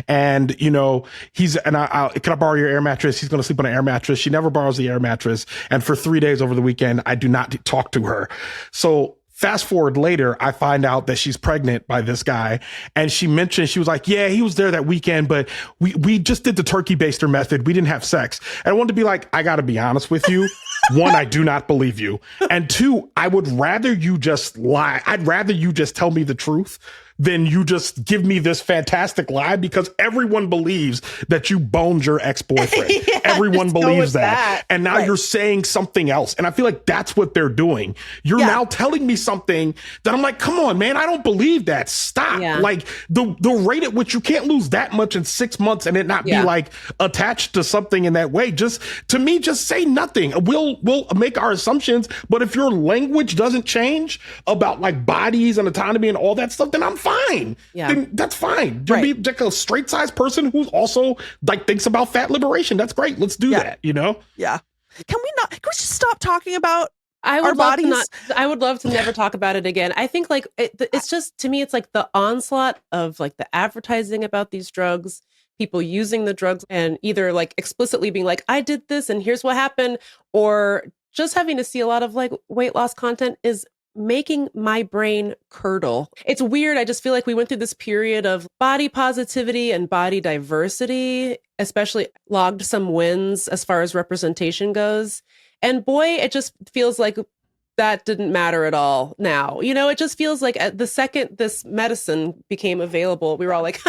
And, you know, can I borrow your air mattress? He's going to sleep on an air mattress. She never borrows the air mattress. And for 3 days over the weekend, I do not talk to her. So Fast forward later, I find out that she's pregnant by this guy. And she mentioned, she was like, yeah, he was there that weekend, but we just did the turkey baster method. We didn't have sex. And I wanted to be like, I got to be honest with you. One, I do not believe you. And two, I would rather you just lie. I'd rather you just tell me the truth than you just give me this fantastic lie, because everyone believes that you boned your ex-boyfriend. Yeah, everyone just go believes with that. And now Right. you're saying something else. And I feel like that's what they're doing. You're Yeah. now telling me something that I'm like, come on, man, I don't believe that. Stop. Yeah. Like the rate at which you can't lose that much in 6 months and it not be Yeah. like attached to something in that way. Just to me, just say nothing. We'll make our assumptions. But if your language doesn't change about like bodies and autonomy and all that stuff, then I'm fine. Yeah. Then that's fine. Just be like a straight sized person who's also like thinks about fat liberation. That's great. Let's do Yeah. that, you know? Yeah. Can we just stop talking about I our would love to bodies? not. I would love to never talk about it again. I think like it's just, to me, it's like the onslaught of like the advertising about these drugs, people using the drugs and either like explicitly being like, I did this and here's what happened, or just having to see a lot of like weight loss content is making my brain curdle. It's weird. I just feel like we went through this period of body positivity and body diversity, especially logged some wins as far as representation goes. And boy, it just feels like that didn't matter at all now. You know, it just feels like at the second this medicine became available, we were all like,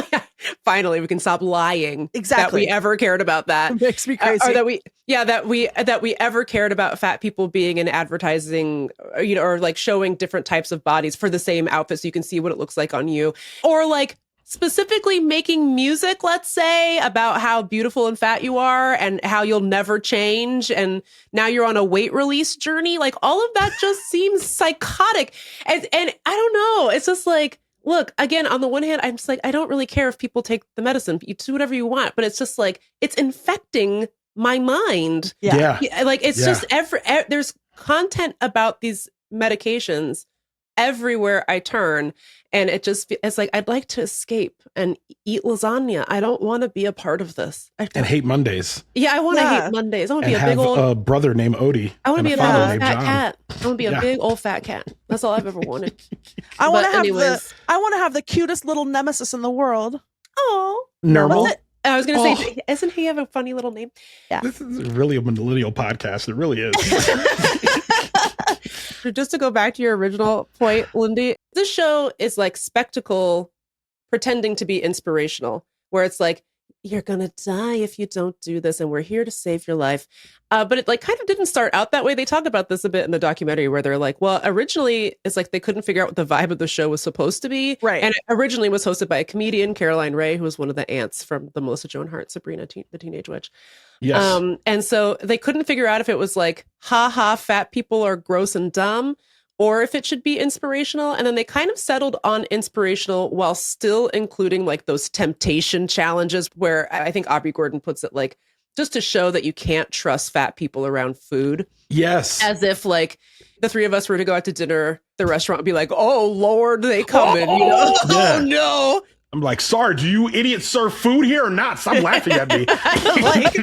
finally, we can stop lying Exactly. that we ever cared about that. It makes me crazy. Or that we ever cared about fat people being in advertising, you know, or like showing different types of bodies for the same outfit so you can see what it looks like on you, or like specifically making music, let's say, about how beautiful and fat you are and how you'll never change, and now you're on a weight release journey. Like all of that just seems psychotic, and I don't know. It's just like, look, again, on the one hand, I'm just like, I don't really care if people take the medicine. You do whatever you want, but it's just like, it's infecting my mind. Yeah. Like it's Yeah. just there's content about these medications everywhere I turn, and it's like I'd like to escape and eat lasagna. I don't want to be a part of this. And hate Mondays. Yeah, I want to Yeah. hate Mondays. I want to And be a big have old. a brother named Odie. I want and to be a big father old named fat John. cat. I want to be a Yeah. big old fat cat. That's all I've ever wanted. I want to But have anyways. I want to have the cutest little nemesis in the world. Oh, Normal. What's it? I was gonna say, Oh. isn't he have a funny little name? This is really a millennial podcast. It really is. Just to go back to your original point, Lindy, this show is like spectacle pretending to be inspirational, where it's like, you're gonna die if you don't do this, and we're here to save your life. But it like kind of didn't start out that way. They talk about this a bit in the documentary, where they're like, well, originally it's like they couldn't figure out what the vibe of the show was supposed to be. Right. And it originally was hosted by a comedian, Caroline Ray, who was one of the aunts from the Melissa Joan Hart, Sabrina, the Teenage Witch. Yes. And so they couldn't figure out if it was like, ha ha, fat people are gross and dumb, or if it should be inspirational. And then they kind of settled on inspirational while still including like those temptation challenges, where I think Aubrey Gordon puts it like, just to show that you can't trust fat people around food. Yes. As if like the three of us were to go out to dinner, the restaurant would be like, oh Lord, they come in, you know? Yeah. Oh no. I'm like, sorry, do you idiots serve food here or not? Stop laughing at me. Like,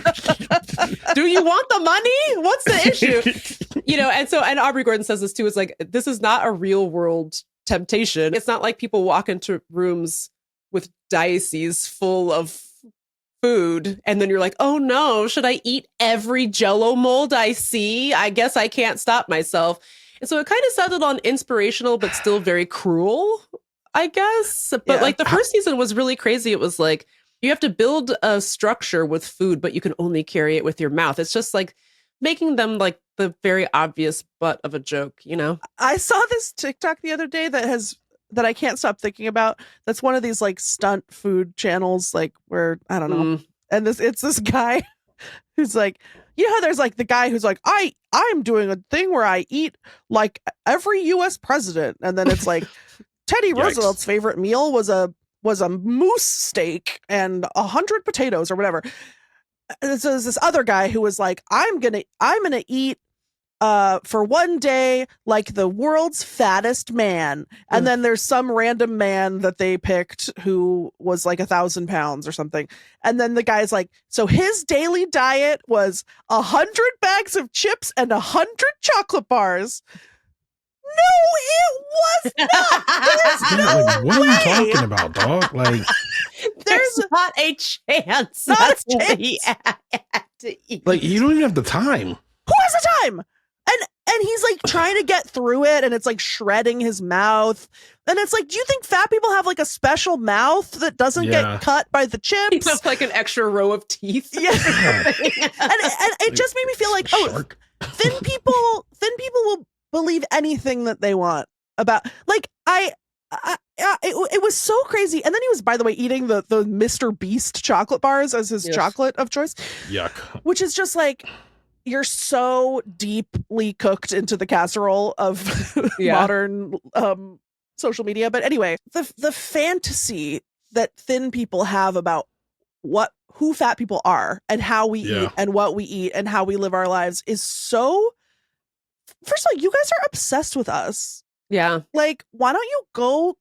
do you want the money? What's the issue? You know, and Aubrey Gordon says this too. It's like, this is not a real world temptation. It's not like people walk into rooms with diocese full of food and then you're like, oh no, should I eat every Jell-O mold I see? I guess I can't stop myself. And so it kind of settled on inspirational, but still very cruel, I guess. But Yeah. like the first season was really crazy. It was like, you have to build a structure with food, but you can only carry it with your mouth. It's just like making them like the very obvious butt of a joke, you know? I saw this TikTok the other day that I can't stop thinking about. That's one of these like stunt food channels, like where I don't know. And it's this guy who's like, you know how there's like the guy who's like, I'm doing a thing where I eat like every US president, and then it's like Teddy Yikes. Roosevelt's favorite meal was a moose steak and 100 potatoes or whatever. And so there's this other guy who was like, I'm gonna eat for one day like the world's fattest man, and then there's some random man that they picked who was like 1,000 pounds or something, and then the guy's like, so his daily diet was 100 bags of chips and 100 chocolate bars. No, it was not. Yeah, like, what are you way. talking about, dog? Like, There's not a chance. Not a That's what chance. he had to eat. like you don't even have the time. Who has the time? And he's like trying to get through it, and it's like shredding his mouth. And it's like, do you think fat people have like a special mouth that doesn't Yeah. get cut by the He chips? has like an extra row of teeth. Yeah. and it just made me feel like, oh, Shark. thin people will believe anything that they want about, like, it was so crazy. And then he was, by the way, eating the Mr. Beast chocolate bars as his Yes. chocolate of choice, Yuck. which is just like, you're so deeply cooked into the casserole of Yeah. modern social media. But anyway, the fantasy that thin people have about who fat people are and how we Yeah. eat and what we eat and how we live our lives is so. First of all, you guys are obsessed with us. Yeah. Like, why don't you go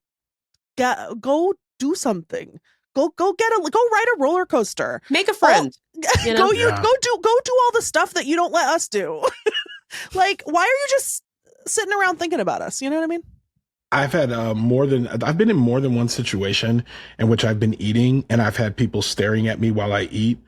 do something? Go ride a roller coaster. Make a friend. You know? Yeah. Go do all the stuff that you don't let us do. Like, why are you just sitting around thinking about us? You know what I mean? I've been in more than one situation in which I've been eating and I've had people staring at me while I eat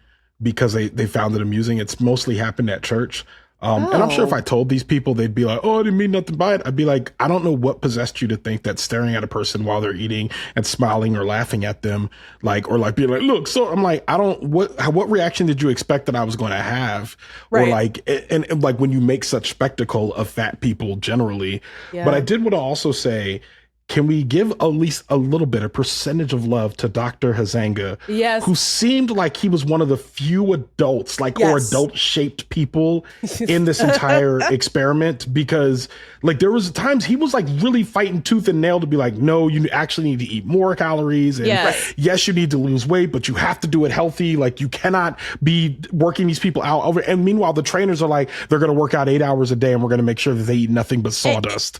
because they found it amusing. It's mostly happened at church. And I'm sure if I told these people, they'd be like, oh, I didn't mean nothing by it. I'd be like, I don't know what possessed you to think that staring at a person while they're eating and smiling or laughing at them, like, or like being like, look, so I'm like, what reaction did you expect that I was going to have? Right. Or like, and like when you make such spectacle of fat people generally. Yeah. But I did want to also say, can we give at least a little bit, a percentage of love to Dr. Haisenga, Yes. who seemed like he was one of the few adults, like, or Yes. adult-shaped people in this entire experiment? Because, like, there was times he was, like, really fighting tooth and nail to be like, no, you actually need to eat more calories. And Yes. yes, you need to lose weight, but you have to do it healthy. Like, you cannot be working these people out over. And meanwhile, the trainers are like, they're going to work out 8 hours a day and we're going to make sure that they eat nothing but sawdust.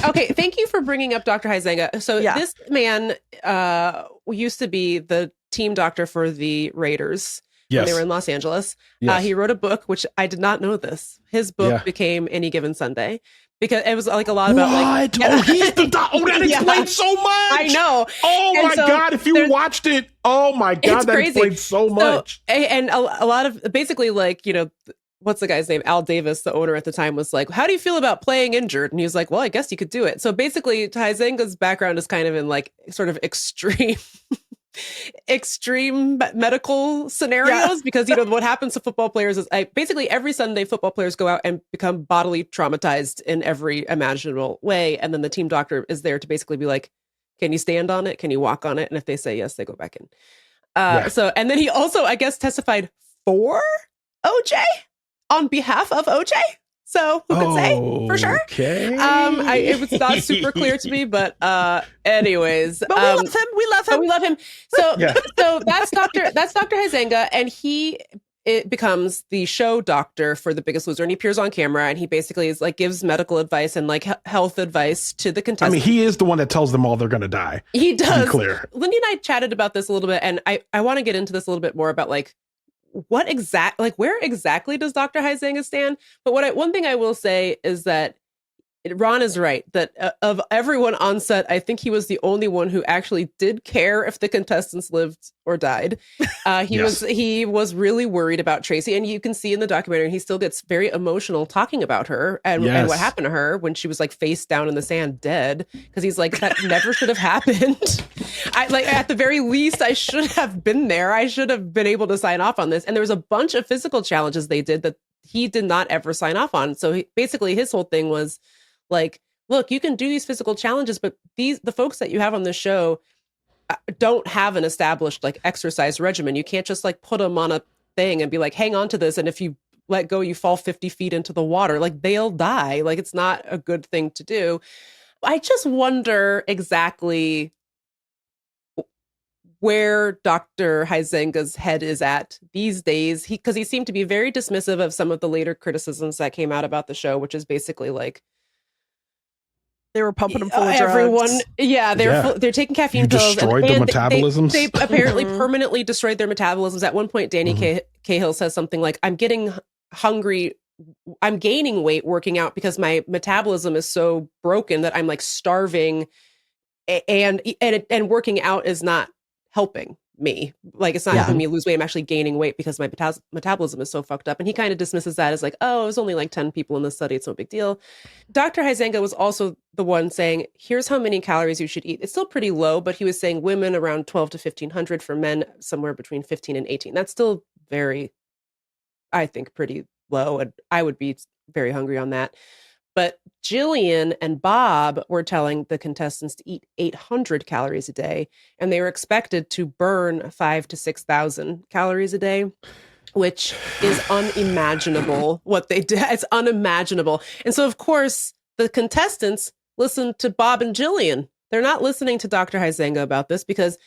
Okay, thank you for bringing up Dr. Haisenga. So Yeah. this man used to be the team doctor for the Raiders when Yes. they were in Los Angeles. Yes. He wrote a book, which I did not know this. His book Yeah. became Any Given Sunday because it was like a lot about like. What? Oh, he's the that Yeah. explains so much. I know. Oh And my so God! If you there's- watched it, oh my God, It's that crazy. explains so much. And a lot of basically like, you know, what's the guy's name? Al Davis, the owner at the time, was like, how do you feel about playing injured? And he was like, well, I guess you could do it. So basically, Haisenga's background is kind of in like sort of extreme medical scenarios because, you know, what happens to football players is basically every Sunday football players go out and become bodily traumatized in every imaginable way. And then the team doctor is there to basically be like, can you stand on it? Can you walk on it? And if they say yes, they go back in. Yeah. So, and then he also, I guess, testified for OJ on behalf of OJ. So who could say for sure? Okay. It was not super clear to me, but anyways, But we love him. We love but him. we love him. So, Yeah. so that's Dr. Haisenga, and it becomes the show doctor for The Biggest Loser, and he appears on camera, and he basically is like gives medical advice and like health advice to the I contestants. mean, he is the one that tells them all they're going to die. He To does. be clear. Lindy and I chatted about this a little bit, and I want to get into this a little bit more about like where exactly does Dr. Haisenga stand? But one thing I will say is that Ron is right that of everyone on set, I think he was the only one who actually did care if the contestants lived or died. He was really worried about Tracy, and you can see in the documentary he still gets very emotional talking about her and what happened to her when she was like face down in the sand dead, because he's like, that never should have happened. At the very least, I should have been there. I should have been able to sign off on this. And there was a bunch of physical challenges they did that he did not ever sign off on. So basically his whole thing was like, look, you can do these physical challenges, but the folks that you have on this show don't have an established like exercise regimen. You can't just like put them on a thing and be like, hang on to this, and if you let go, you fall 50 feet into the water. Like, they'll die. Like, it's not a good thing to do. I just wonder exactly where Dr. Haisenga's head is at these days. Because he seemed to be very dismissive of some of the later criticisms that came out about the show, which is basically like, They were pumping him full of drugs. everyone, they're taking caffeine You pills. destroyed the metabolisms? They apparently Mhm. permanently destroyed their metabolisms. At one point, Danny Cahill says something like, I'm getting hungry I'm gaining weight working out because my metabolism is so broken that I'm like starving, and working out is not helping me. Like, it's not Yeah. helping me lose weight. I'm actually gaining weight because my metabolism is so fucked up. And he kind of dismisses that as like, oh, it was only like 10 people in the study. It's no big deal. Dr. Haisenga was also the one saying, here's how many calories you should eat. It's still pretty low, but he was saying women around 12 to 1500, for men somewhere between 15 and 18. That's still very, I think, pretty low. And I would be very hungry on that. But Jillian and Bob were telling the contestants to eat 800 calories a day, and they were expected to burn 5,000 to 6,000 calories a day, which is unimaginable what they did. It's unimaginable. And so, of course, the contestants listened to Bob and Jillian. They're not listening to Dr. Haisenga about this because,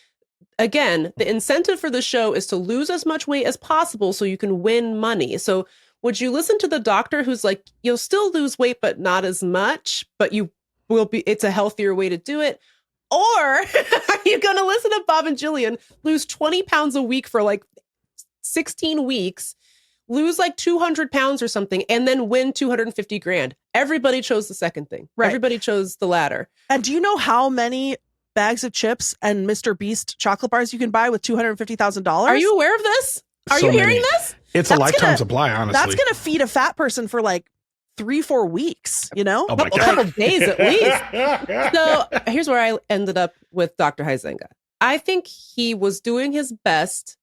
again, the incentive for the show is to lose as much weight as possible so you can win money. So would you listen to the doctor who's like, you'll still lose weight, but not as much, but you will be, it's a healthier way to do it? Or are you going to listen to Bob and Jillian, lose 20 pounds a week for like 16 weeks, lose like 200 pounds or something, and then win 250 grand? Everybody chose the second thing. Right. Everybody chose the latter. And do you know how many bags of chips and Mr. Beast chocolate bars you can buy with $250,000? Are you aware of this? Are So you hearing many. this? It's a lifetime supply, honestly. That's going to feed a fat person for like 3-4 weeks, you know? Oh my A God. couple days at least. So here's where I ended up with Dr. Haisenga. I think he was doing his best.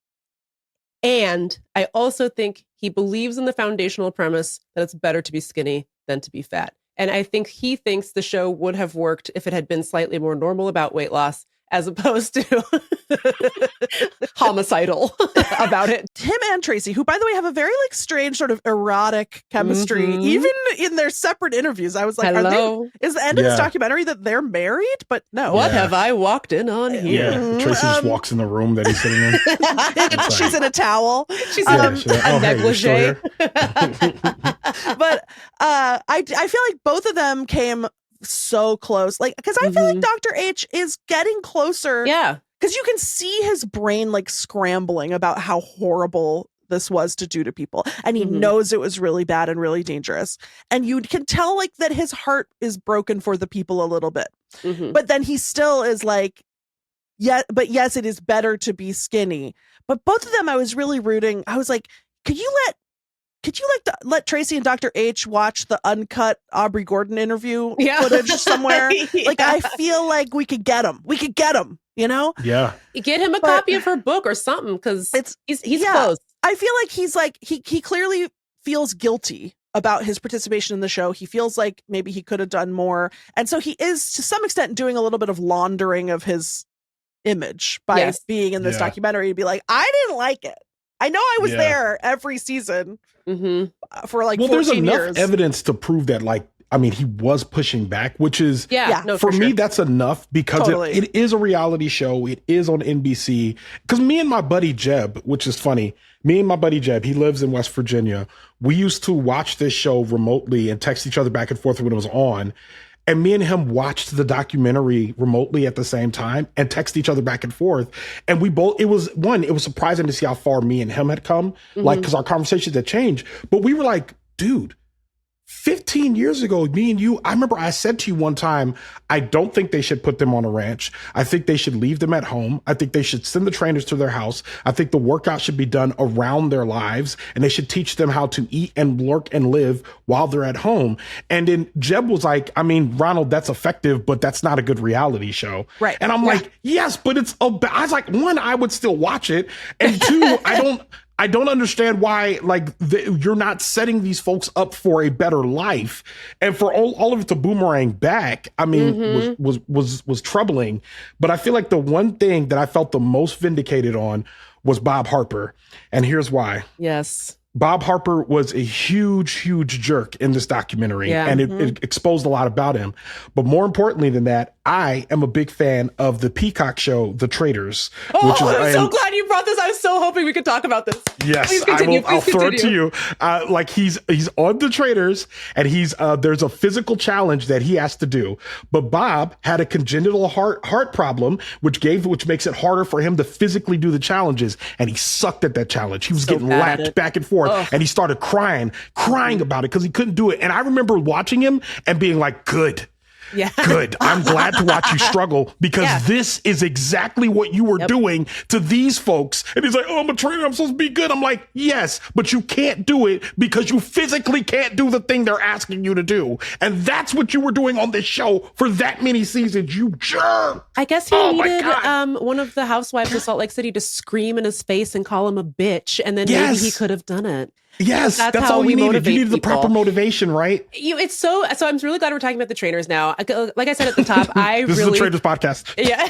And I also think he believes in the foundational premise that it's better to be skinny than to be fat. And I think he thinks the show would have worked if it had been slightly more normal about weight loss, as opposed to homicidal about it. Him and Tracy, who, by the way, have a very like strange sort of erotic chemistry, Mhm. even in their separate interviews. I was like, Hello. is the end of this Yeah. documentary that they're married? But no. What Yeah. have I walked in on here? Yeah, Tracy just walks in the room that he's sitting in. It's She's like- in a towel. She's Yeah, in she's like, a "Oh, hey, you're still negligee. here?" But I feel like both of them came so close. Like, because I feel like Dr. H is getting closer. Yeah. Because you can see his brain like scrambling about how horrible this was to do to people. And he knows it was really bad and really dangerous. And you can tell like that his heart is broken for the people a little bit. Mhm. But then he still is like, yeah, but yes, it is better to be skinny. But both of them, I was really rooting. I was like, could you let Tracy and Dr. H watch the uncut Aubrey Gordon interview footage somewhere? Like, I feel like we could get him. We could get him, you know? Yeah. Get him a But- copy of her book or something, because he's yeah. close. I feel like he's like, he clearly feels guilty about his participation in the show. He feels like maybe he could have done more. And so he is, to some extent, doing a little bit of laundering of his image by being in this Yeah. documentary, to be like, I didn't like it. I know I was Yeah. there every season for like Well, 14 there's enough years. evidence to prove that, like, I mean, he was pushing back, which is, Yeah. No, for me, sure. that's enough because Totally. it is a reality show. It is on NBC. Because me and my buddy Jeb, which is funny, me and my buddy Jeb, he lives in West Virginia. We used to watch this show remotely and text each other back and forth when it was on. And me and him watched the documentary remotely at the same time and text each other back and forth. And we both, it was surprising to see how far me and him had come, like, because our conversations had changed. But we were like, dude, 15 years ago, me and you, I remember I said to you one time, I don't think they should put them on a ranch. I think they should leave them at home. I think they should send the trainers to their house. I think the workout should be done around their lives, and they should teach them how to eat and work and live while they're at home. And then Jeb was like, I mean, Ronald, that's effective, but that's not a good reality show. Right. And I'm like, yes, but it's, I was like, one, I would still watch it. And two, I don't understand why, like, you're not setting these folks up for a better life, and for all of it to boomerang back. I mean, was troubling. But I feel like the one thing that I felt the most vindicated on was Bob Harper, and here's why. Yes. Bob Harper was a huge jerk in this documentary, and it exposed a lot about him. But more importantly than that, I am a big fan of the Peacock show, The Traitors. Oh, which is, I'm so glad you brought this. I was so hoping we could talk about this. Yes, Please continue. I'll throw it to you. Like he's on The Traitors, and there's a physical challenge that he has to do. But Bob had a congenital heart problem, which makes it harder for him to physically do the challenges. And he sucked at that challenge. He was So getting bad at lapped it. back and forth, Ugh. and he started crying about it because he couldn't do it. And I remember watching him and being like, good. Yeah. Good. I'm glad to watch you struggle because this is exactly what you were doing to these folks. And he's like, oh, I'm a trainer. I'm supposed to be good. I'm like, yes, but you can't do it because you physically can't do the thing they're asking you to do. And that's what you were doing on this show for that many seasons, you jerk. I guess he Oh my needed God. one of the housewives of Salt Lake City to scream in his face and call him a bitch, and then maybe Yes. he could have done it. Yes, That's that's how all we you needed. motivate You needed the people. proper motivation, right? It's so I'm really glad we're talking about the trainers now. Like I said at the top, This is the Traitors podcast. Yeah.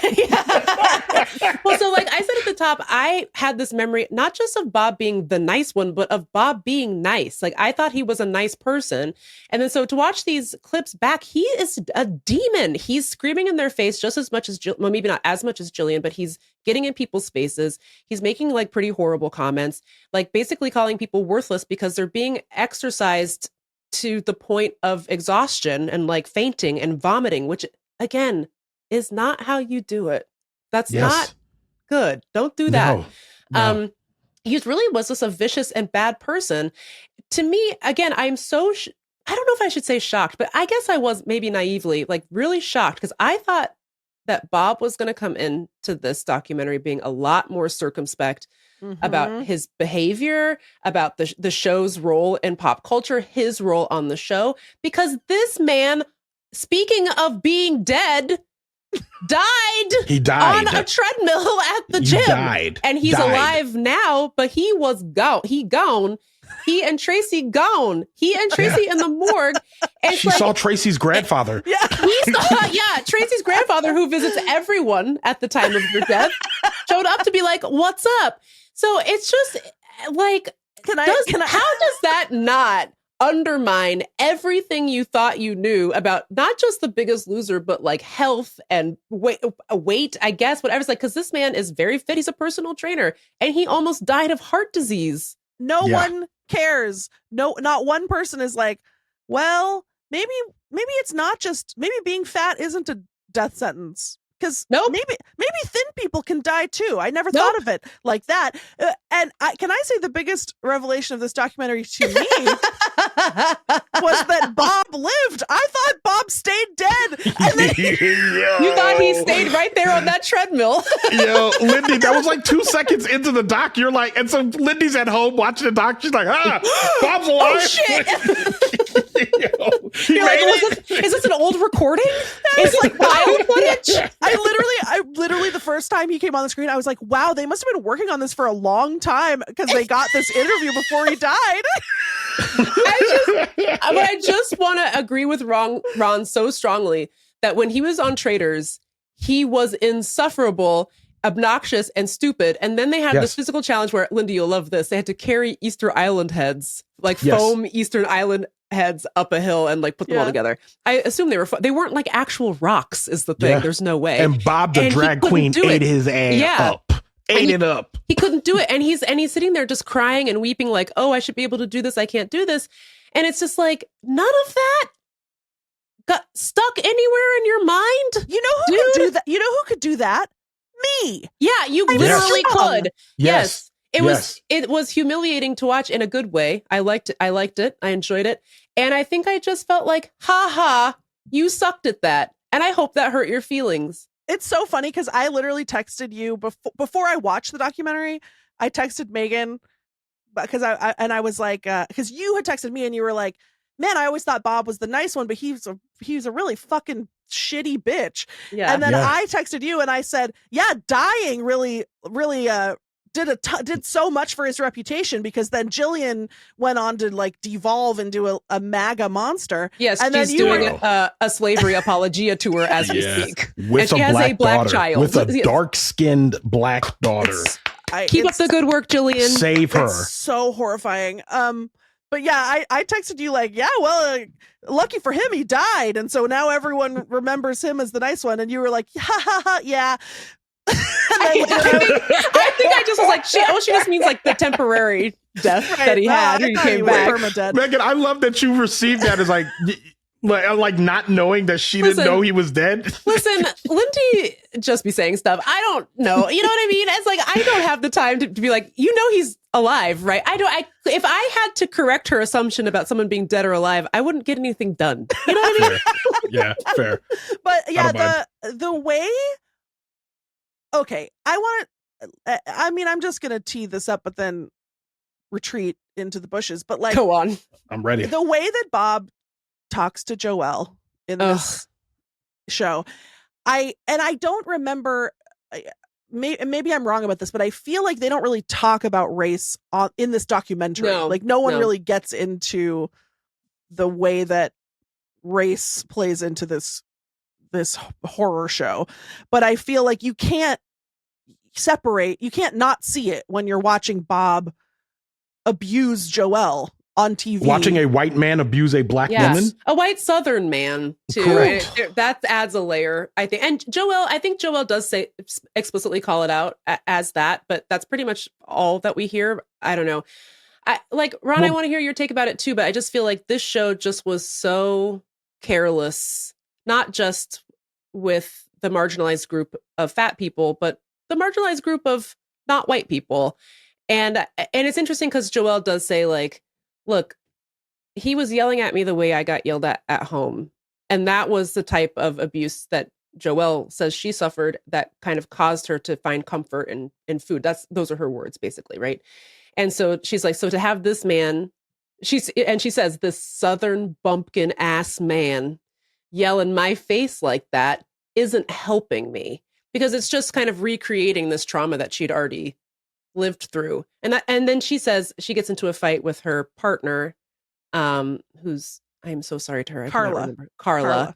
Well, so like I said at the top, I had this memory, not just of Bob being the nice one, but of Bob being nice. Like I thought he was a nice person. And then so to watch these clips back, he is a demon. He's screaming in their face just as much as, well, maybe not as much as Jillian, but he's getting in people's faces. He's making like pretty horrible comments, like basically calling people worthless because they're being exercised to the point of exhaustion and like fainting and vomiting, which again is not how you do it. That's not good. Don't do that. No. He really was just a vicious and bad person. To me, again, I'm so, I don't know if I should say shocked, but I guess I was maybe naively like really shocked because I thought that Bob was going to come into this documentary being a lot more circumspect about his behavior, about the show's role in pop culture, his role on the show, because this man, speaking of being dead, died. He died on a treadmill at the gym. Died. And he's Died. alive now, but he was gone. He and Tracy gone. He and Tracy in the morgue. And it's She saw Tracy's grandfather. Tracy's grandfather, who visits everyone at the time of their death, showed up to be like, "What's up?" So it's just like, how does that not undermine everything you thought you knew about not just The Biggest Loser, but like health and weight, I guess, whatever. It's like, because this man is very fit. He's a personal trainer, and he almost died of heart disease. No one cares. No, not one person is like, well, maybe it's not just, maybe being fat isn't a death sentence. Because maybe thin people can die too. I never thought of it like that. And can I say the biggest revelation of this documentary to me was that Bob lived. I thought Bob stayed dead. And then you thought he stayed right there on that treadmill. Yo, Lindy, that was like 2 seconds into the doc. You're like, and so Lindy's at home watching the doc. She's like, Bob's alive. Oh, shit. You're like, is this an old recording? It's like file footage. I literally, the first time he came on the screen, I was like, wow, they must have been working on this for a long time because they got this interview before he died. I just want to agree with Ron so strongly that when he was on Traitors, he was insufferable, obnoxious, and stupid. And then they had this physical challenge where, Lindy, you'll love this. They had to carry Easter Island heads, like foam Eastern Island heads up a hill and like put them all together. I assume they weren't like actual rocks is the thing. Yeah. There's no way. And Bob the drag queen ate his ass up. Ate it up. He couldn't do it. And he's sitting there just crying and weeping like, oh, I should be able to do this. I can't do this. And it's just like, none of that got stuck anywhere in your mind. You know who could do that? You know who could do that? Me. Yeah, you literally could. Yes. It was humiliating to watch in a good way. I liked it. I enjoyed it. And I think I just felt like, you sucked at that. And I hope that hurt your feelings. It's so funny because I literally texted you before I watched the documentary. I texted Megan because I was like, because you had texted me and you were like, man, I always thought Bob was the nice one, but he's a really fucking shitty bitch. Yeah. And then I texted you and I said, yeah, dying really did so much for his reputation, because then Jillian went on to like devolve into a MAGA monster. Yes, and she's then doing a slavery apologia tour as we speak. With and she has a black daughter, child. with a dark-skinned black daughter. Keep up the good work, Jillian. Save her. It's so horrifying. But yeah, I texted you like, yeah, well, lucky for him, he died. And so now everyone remembers him as the nice one. And you were like, yeah, yeah. I think I just was like, she just means like the temporary death that he had when he came back. Megan, I love that you received that as like not knowing that she didn't know he was dead. Listen, Lindy just be saying stuff. I don't know. You know what I mean? It's like, I don't have the time to be like, he's alive, right? If I had to correct her assumption about someone being dead or alive, I wouldn't get anything done. You know what I mean? Yeah, fair. But yeah, the way, okay, I'm just going to tee this up, but then retreat into the bushes. But like, go on. I'm ready. The way that Bob talks to Joelle in this show, I don't remember, maybe I'm wrong about this, but I feel like they don't really talk about race in this documentary. No one really gets into the way that race plays into this horror show. But I feel like you can't not see it when you're watching Bob abuse Joelle on TV. Watching a white man abuse a black woman? A white Southern man, too. Correct. That adds a layer, I think. And I think Joelle does explicitly call it out as that, but that's pretty much all that we hear. I don't know. Ron, I want to hear your take about it, too, but I just feel like this show just was so careless, not just with the marginalized group of fat people, but the marginalized group of not white people. And it's interesting because Joelle does say, like, look, he was yelling at me the way I got yelled at home. And that was the type of abuse that Joelle says she suffered that kind of caused her to find comfort in food. Those are her words, basically, right? And so she's like, so to have this man, she says, this Southern bumpkin ass man yell in my face like that isn't helping me, because it's just kind of recreating this trauma that she'd already lived through. And then she says she gets into a fight with her partner, who's, I'm so sorry to her, Carla.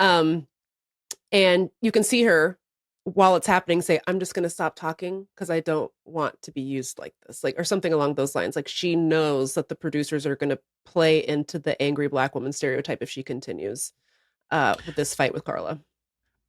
And you can see her while it's happening say, I'm just going to stop talking because I don't want to be used like this, or something along those lines. Like, she knows that the producers are going to play into the angry black woman stereotype if she continues with this fight with Carla.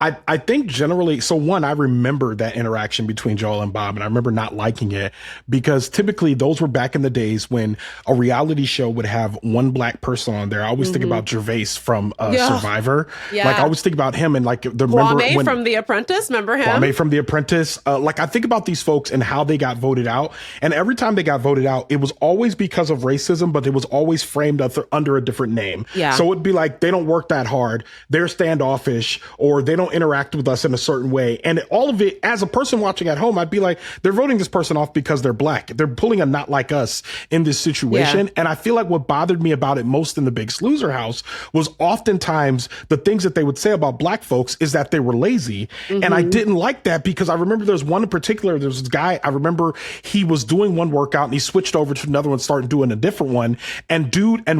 I think generally, so one, I remember that interaction between Joel and Bob, and I remember not liking it because typically those were back in the days when a reality show would have one black person on there. I always think about Gervais from Survivor. Yeah. Like, I always think about him and like Kwame from The Apprentice. Remember him? Kwame from The Apprentice. Like, I think about these folks and how they got voted out. And every time they got voted out, it was always because of racism, but it was always framed under a different name. Yeah. So it'd be like, they don't work that hard. They're standoffish, or they don't interact with us in a certain way. And all of it, as a person watching at home, I'd be like, they're voting this person off because they're black. They're pulling a not like us in this situation. Yeah. And I feel like what bothered me about it most in the Biggest Loser house was oftentimes the things that they would say about black folks is that they were lazy. And I didn't like that because I remember there's one in particular, there's this guy, I remember he was doing one workout and he switched over to another one, started doing a different one. And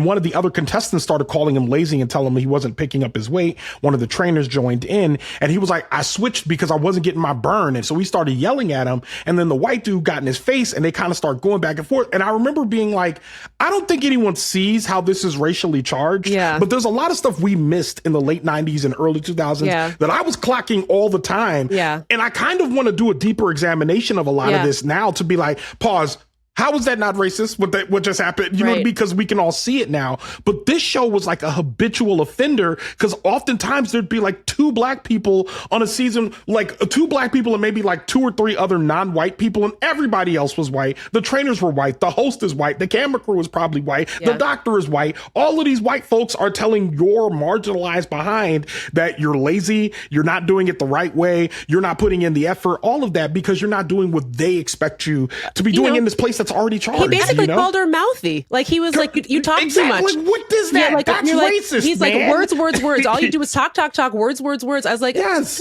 one of the other contestants started calling him lazy and telling him he wasn't picking up his weight. One of the trainers joined in and he was like, I switched because I wasn't getting my burn. And so we started yelling at him. And then the white dude got in his face and they kind of start going back and forth. And I remember being like, I don't think anyone sees how this is racially charged. Yeah. But there's a lot of stuff we missed in the late 90s and early 2000s that I was clocking all the time. Yeah. And I kind of want to do a deeper examination of a lot of this now to be like, pause. How was that not racist? What just happened? You know, because we can all see it now. But this show was like a habitual offender because oftentimes there'd be like two black people on a season, like two black people and maybe like two or three other non-white people, and everybody else was white. The trainers were white. The host is white. The camera crew is probably white. The doctor is white. All of these white folks are telling your marginalized behind that you're lazy. You're not doing it the right way. You're not putting in the effort. All of that because you're not doing what they expect you to be doing in this place that's already charged. He basically called her mouthy. Like, he was like, you talk too much. What is that? Like, that's racist, he's man. like, words. All you do is talk, words. I was like, yes.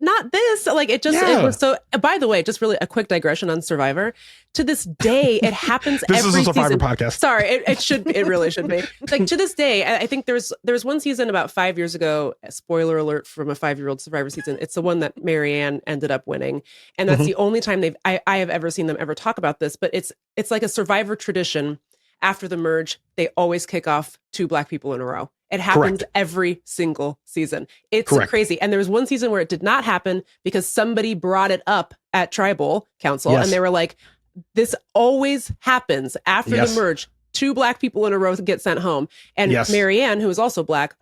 Not this. Like, it was so, by the way, just really a quick digression on Survivor. To this day, it happens every season. This is a Survivor podcast. Sorry, it really should be. Like, to this day, I think there was one season about 5 years ago, spoiler alert from a 5-year-old Survivor season. It's the one that Marianne ended up winning. And that's the only time I have ever seen them ever talk about this. But it's like a Survivor tradition. after the merge, they always kick off 2 Black people in a row. It happens every single season. It's crazy. And there was one season where it did not happen because somebody brought it up at Tribal Council, and they were like, this always happens after the merge. 2 Black people in a row get sent home. And Marianne, who is also Black,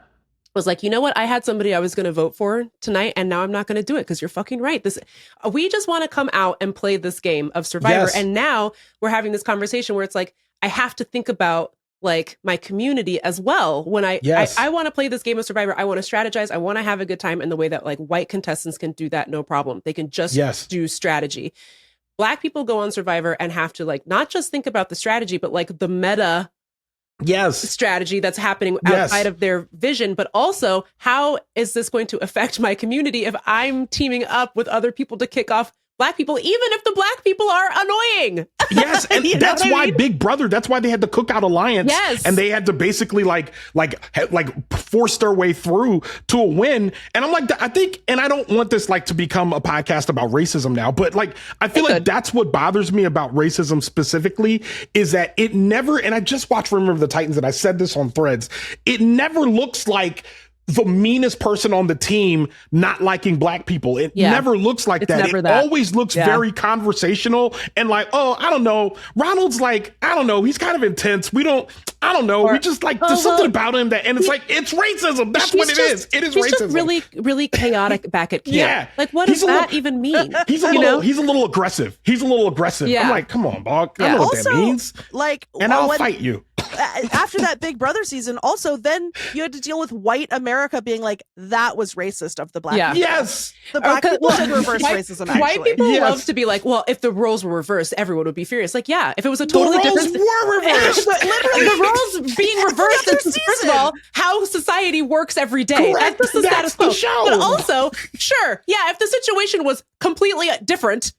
was like, you know what? I had somebody I was going to vote for tonight, and now I'm not going to do it because you're fucking right. We just want to come out and play this game of Survivor. And now we're having this conversation where it's like, I have to think about like my community as well. When I want to play this game of Survivor, I want to strategize. I want to have a good time in the way that like white contestants can do that. No problem. They can just do strategy. Black people go on Survivor and have to like, not just think about the strategy, but like the meta strategy that's happening outside of their vision, but also how is this going to affect my community if I'm teaming up with other people to kick off Black people, even if the Black people are annoying. Yes, and that's why Big Brother, that's why they had the Cookout Alliance. Yes. And they had to basically like force their way through to a win. And I'm like, I think, and I don't want this like to become a podcast about racism now, but like, I feel like that's what bothers me about racism specifically is that it never, and I just watched Remember the Titans and I said this on Threads, it never looks like the meanest person on the team not liking Black people. It never looks like that. It always looks very conversational and like, oh, I don't know. Ronald's like, I don't know. He's kind of intense. I don't know. We just like, there's something about him that, and it's like, it's racism. That's what it is. It is racism. He's just really, really chaotic back at camp. Like, what does that even mean? He's a little aggressive. I'm like, come on, Bog. I know what that means. Like, and I'll fight you. After that Big Brother season, also, then you had to deal with white America being like, that was racist of the Black people. Yes. The Black people did reverse racism, actually. White people love to be like, well, if the roles were reversed, everyone would be furious. Like, yeah, if it was a totally different... The roles were reversed. Literally, the roles being reversed is, first of all, how society works every day. Correct. That's the status quo. Show. But also, sure, yeah, if the situation was completely different...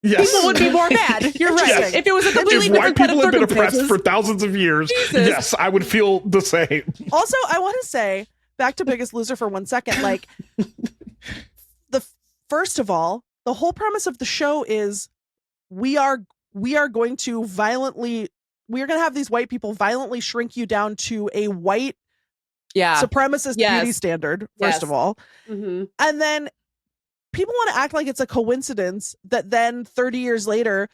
Yes. People would be more mad. You're right. Yes. If it was a completely different set of white people have been circumstances, oppressed for thousands of years, yes, I would feel the same. Also, I want to say, back to Biggest Loser for 1 second, like, first of all, the whole premise of the show is we are going to have these white people violently shrink you down to a white supremacist beauty standard, first of all. Mm-hmm. And then people want to act like it's a coincidence that then 30 years later,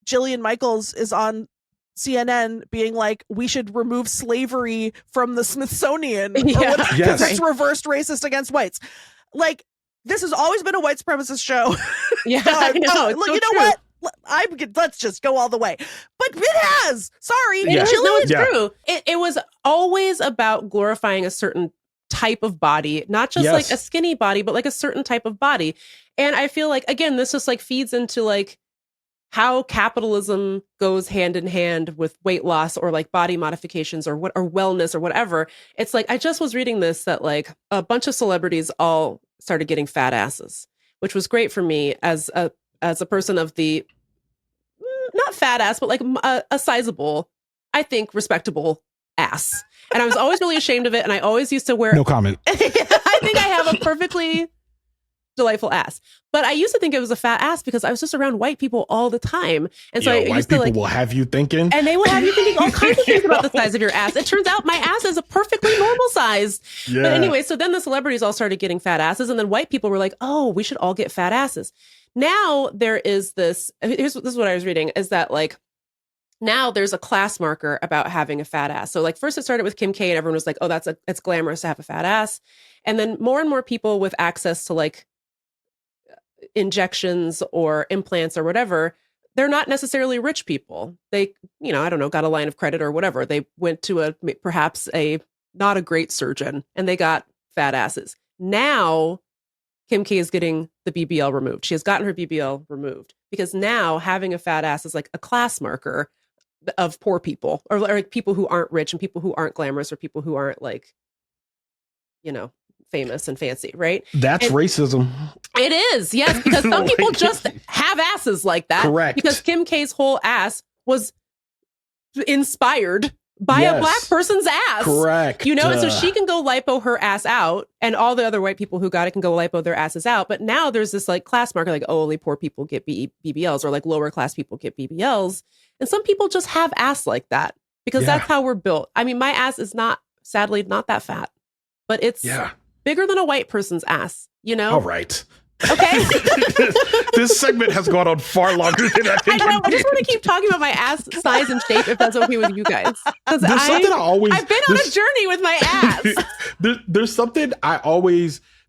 Jillian Michaels is on CNN being like, we should remove slavery from the Smithsonian because it's reversed racist against whites. Like, this has always been a white supremacist show. Yeah, I know. Look, you know what? Let's just go all the way. But it has. Sorry. It's true. It was always about glorifying a certain type of body, not just like a skinny body, but like a certain type of body. And I feel like, again, this just like feeds into like how capitalism goes hand in hand with weight loss or like body modifications or wellness or whatever. It's like, I just was reading this that like a bunch of celebrities all started getting fat asses, which was great for me as a person of the not fat ass, but like a sizable, I think, respectable ass. And I was always really ashamed of it. And I always used to wear... No comment. I think I have a perfectly delightful ass. But I used to think it was a fat ass because I was just around white people all the time. And so I white used to people will have you thinking. And they will have you thinking all kinds of things about the size of your ass. It turns out my ass is a perfectly normal size. Yeah. But anyway, so then the celebrities all started getting fat asses. And then white people were like, oh, we should all get fat asses. Now there is this is what I was reading, is that like, now there's a class marker about having a fat ass. So like first it started with Kim K and everyone was like, oh, it's glamorous to have a fat ass. And then more and more people with access to like injections or implants or whatever, they're not necessarily rich people. They, I don't know, got a line of credit or whatever. They went to perhaps not a great surgeon and they got fat asses. Now Kim K is getting the BBL removed. She has gotten her BBL removed because now having a fat ass is like a class marker of poor people or like people who aren't rich and people who aren't glamorous or people who aren't like, famous and fancy, right? That's racism. It is, yes, because some people just have asses like that. Correct. Because Kim K's whole ass was inspired by a black person's ass. Correct. And so she can go lipo her ass out and all the other white people who got it can go lipo their asses out. But now there's this like class marker, like, oh, only poor people get BBLs or like lower class people get BBLs. And some people just have ass like that because Yeah. that's how we're built. I mean, my ass is sadly not that fat, but it's bigger than a white person's ass, you know? All right. Okay. This segment has gone on far longer than I think. I know. I just want to keep talking about my ass size and shape if that's okay with you guys. Because There's something I've been on a journey with my ass. There's something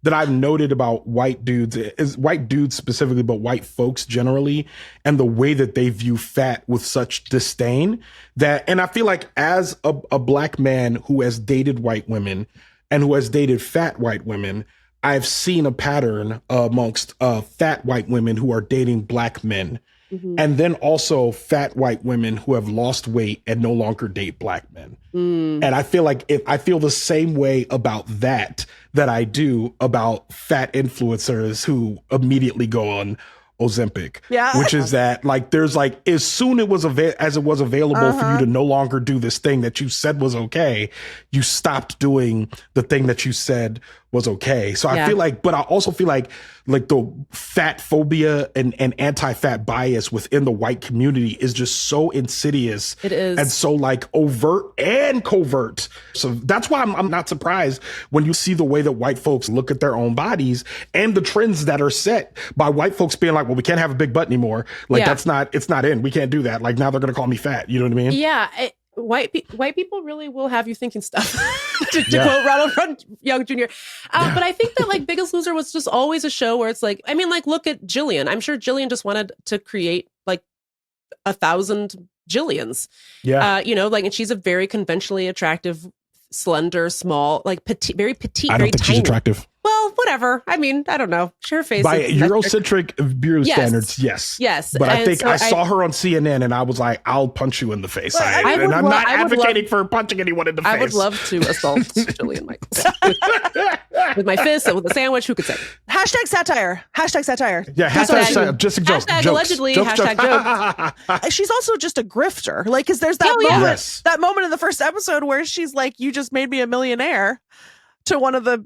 that I've noted about white dudes, is white dudes specifically, but white folks generally, and the way that they view fat with such disdain and I feel like as a black man who has dated white women and who has dated fat white women, I've seen a pattern amongst fat white women who are dating black men. Mm-hmm. And then also fat white women who have lost weight and no longer date black men. Mm. And I feel like I feel the same way about that I do about fat influencers who immediately go on Ozempic, which is that like there's like as soon as it was available for you to no longer do this thing that you said was okay, you stopped doing the thing that you said was okay. So I feel like, but I also feel like the fat phobia and anti-fat bias within the white community is just so insidious. It is. And so like overt and covert. So that's why I'm not surprised when you see the way that white folks look at their own bodies and the trends that are set by white folks being like, well, we can't have a big butt anymore. Like it's not in. We can't do that. Like now they're going to call me fat. You know what I mean? Yeah. White people really will have you thinking stuff, to quote Ronald Young Jr. But I think that like Biggest Loser was just always a show where it's like, I mean, like look at Jillian. I'm sure Jillian just wanted to create like 1,000 Jillians. Yeah. You know, like, and she's a very conventionally attractive, slender, small, like petite, very petite, I don't think she's attractive. Well, whatever. I mean, I don't know. Her face by Eurocentric bureau standards, yes. But I think I saw her on CNN and I was like, I'll punch you in the face. And I'm not advocating for punching anyone in the face. I would love to assault Jillian Michaels with my fist and with a sandwich. Who could say? Hashtag satire. Hashtag satire. Yeah, hashtag just a joke. Hashtag allegedly. Hashtag joke. She's also just a grifter. Like, because there's that moment in the first episode where she's like, you just made me a millionaire, to one of the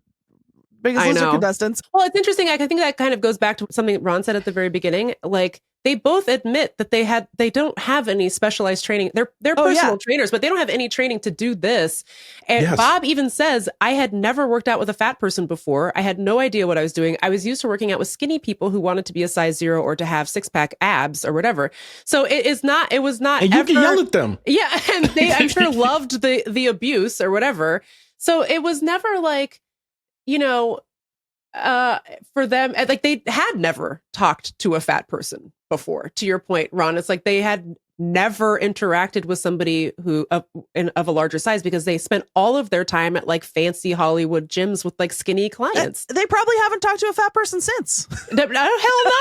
Biggest Loser contestants. Well, it's interesting. I think that kind of goes back to something Ron said at the very beginning. Like, they both admit that they don't have any specialized training. They're personal trainers, but they don't have any training to do this. And Bob even says, I had never worked out with a fat person before. I had no idea what I was doing. I was used to working out with skinny people who wanted to be a size 0 or to have 6-pack abs or whatever. So it was not. And you can yell at them. Yeah, and they, I'm sure, loved the abuse or whatever. So it was never like, you know, for them, like they had never talked to a fat person before. To your point, Ron, it's like they had never interacted with somebody who of a larger size because they spent all of their time at like fancy Hollywood gyms with like skinny clients. They probably haven't talked to a fat person since. Hell no.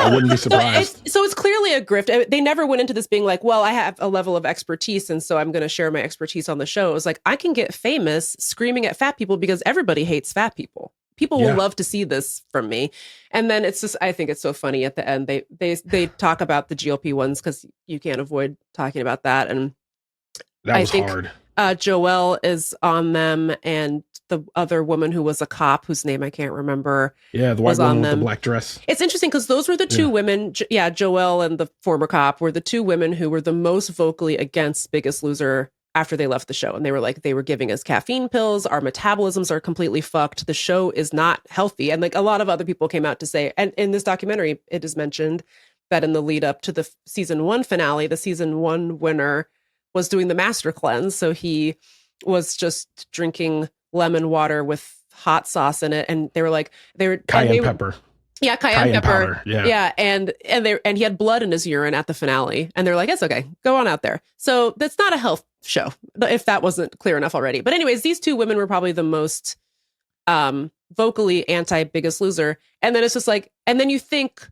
I wouldn't be surprised. So it's clearly a grift. They never went into this being like, well, I have a level of expertise, and so I'm going to share my expertise on the show. It was like, I can get famous screaming at fat people because everybody hates fat people. People will love to see this from me. And then it's just, I think it's so funny at the end. They talk about the GLP-1s because you can't avoid talking about that. And that was hard. Joelle is on them, and the other woman who was a cop whose name I can't remember. Yeah, the white woman with the black dress. It's interesting because those were the two women. Joelle and the former cop were the two women who were the most vocally against Biggest Loser after they left the show. And they were like, they were giving us caffeine pills. Our metabolisms are completely fucked. The show is not healthy. And like a lot of other people came out to say, and in this documentary, it is mentioned that in the lead up to the season 1 finale, the season 1 winner was doing the master cleanse. So he was drinking lemon water with hot sauce in it. And they were like, cayenne pepper. Yeah, cayenne pepper. Powder. Yeah, and he had blood in his urine at the finale, and they're like, "It's okay, go on out there." So that's not a health show, if that wasn't clear enough already. But anyways, these two women were probably the most vocally anti Biggest Loser, and then it's just like, and then you think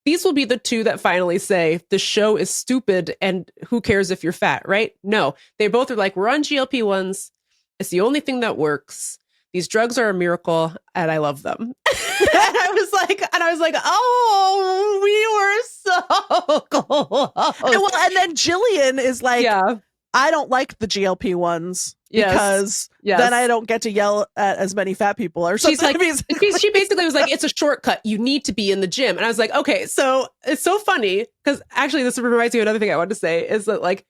these will be the two that finally say the show is stupid and who cares if you're fat, right? No, they both are like, we're on GLP-1s. It's the only thing that works. These drugs are a miracle, and I love them. and I was like, oh, we were so close. Well, and then Jillian is like, I don't like the GLP-1s because then I don't get to yell at as many fat people or something. She's like, she basically was like, it's a shortcut. You need to be in the gym. And I was like, okay, so it's so funny because actually this reminds me of another thing I wanted to say is that like,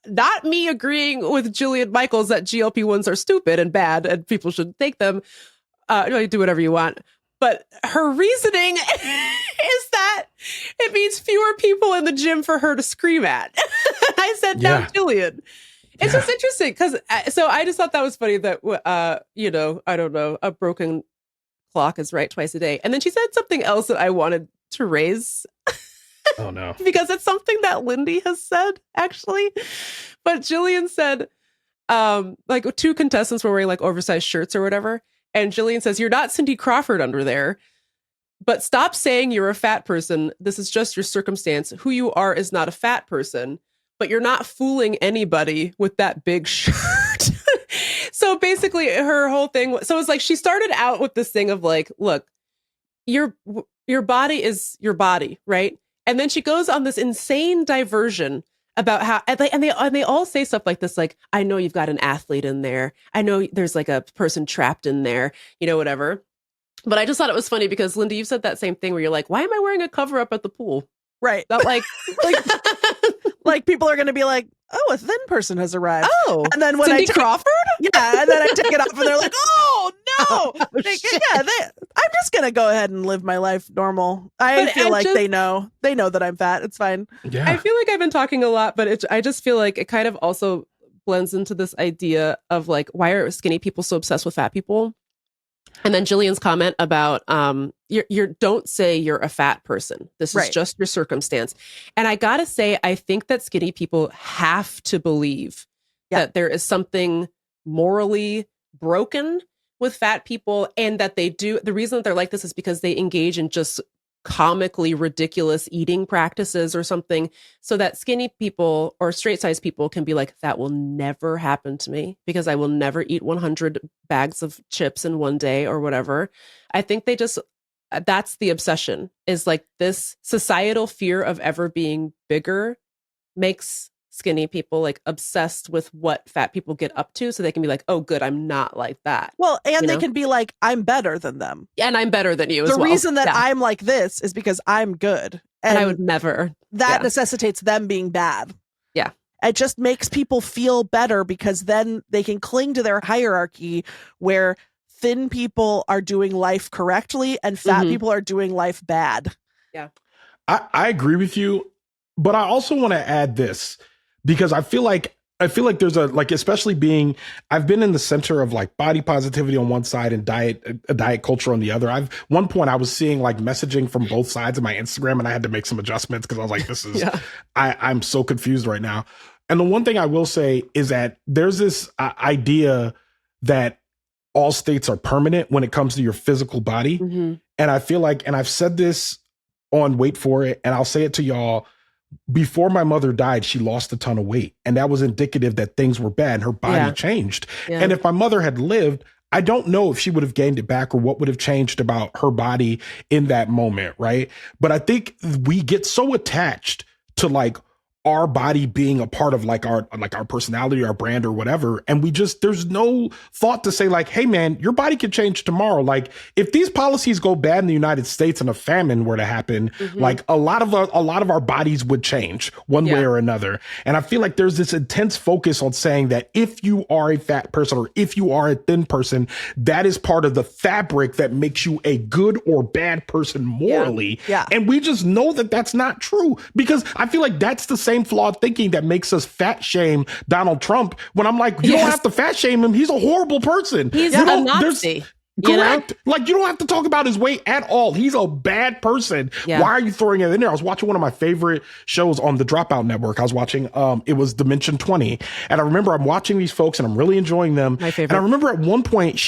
not me agreeing with Jillian Michaels that GLP-1s are stupid and bad and people should take them. Do whatever you want. But her reasoning is that it means fewer people in the gym for her to scream at. I said, no, Jillian. It's just interesting because so I just thought that was funny that, I don't know, a broken clock is right twice a day. And then she said something else that I wanted to raise. Oh, no. Because it's something that Lindy has said, actually. But Jillian said, like, two contestants were wearing like oversized shirts or whatever. And Jillian says, you're not Cindy Crawford under there, but stop saying you're a fat person. This is just your circumstance. Who you are is not a fat person, but you're not fooling anybody with that big shirt. So basically her whole thing, so it's like she started out with this thing of like, look, your body is your body, right? And then she goes on this insane diversion about how, and they all say stuff like this, like, I know you've got an athlete in there. I know there's like a person trapped in there, whatever. But I just thought it was funny because, Linda, you've said that same thing where you're like, why am I wearing a cover up at the pool? Right. Not like, like people are going to be like, oh, a thin person has arrived. Oh, and then when Cindy Crawford? Yeah. And then I take it off and they're like, oh, no. I'm just going to go ahead and live my life normal. I feel like they know that I'm fat. It's fine. Yeah. I feel like I've been talking a lot, but I just feel like it kind of also blends into this idea of like, why are skinny people so obsessed with fat people? And then Jillian's comment about you don't say you're a fat person. This is just your circumstance. And I gotta say, I think that skinny people have to believe that there is something morally broken with fat people, and that they do. The reason that they're like this is because they engage in just comically ridiculous eating practices or something, so that skinny people or straight size people can be like, that will never happen to me because I will never eat 100 bags of chips in one day or whatever. I think that's the obsession, is like this societal fear of ever being bigger makes skinny people like obsessed with what fat people get up to, so they can be like, oh good, I'm not like that. Well, and they can be like, I'm better than them. And I'm better than you as well. The reason that I'm like this is because I'm good. And I would never. That necessitates them being bad. Yeah. It just makes people feel better because then they can cling to their hierarchy where thin people are doing life correctly and fat people are doing life bad. Yeah. I agree with you, but I also want to add this, because I feel like there's especially I've been in the center of like body positivity on one side and diet culture on the other. One point I was seeing like messaging from both sides of my Instagram, and I had to make some adjustments because I was like, this is, I'm so confused right now. And the one thing I will say is that there's this idea that all states are permanent when it comes to your physical body. Mm-hmm. And I feel like, and I've said this on Wait For It, and I'll say it to y'all, before my mother died, she lost a ton of weight, and that was indicative that things were bad and her body changed. Yeah. And if my mother had lived, I don't know if she would have gained it back or what would have changed about her body in that moment. Right. But I think we get so attached to like our body being a part of like our personality, our brand or whatever. And there's no thought to say like, hey man, your body could change tomorrow. Like if these policies go bad in the United States and a famine were to happen, like a lot of our bodies would change one way or another. And I feel like there's this intense focus on saying that if you are a fat person or if you are a thin person, that is part of the fabric that makes you a good or bad person morally. Yeah. And we just know that that's not true, because I feel like that's the same flawed thinking that makes us fat shame Donald Trump, when I'm like, you don't have to fat shame him. He's a horrible person. He's a Nazi. Correct. Like, you don't have to talk about his weight at all. He's a bad person. Yeah. Why are you throwing it in there? I was watching one of my favorite shows on the Dropout Network. I was watching, it was Dimension 20. And I remember I'm watching these folks and I'm really enjoying them. My favorite. And I remember at one point,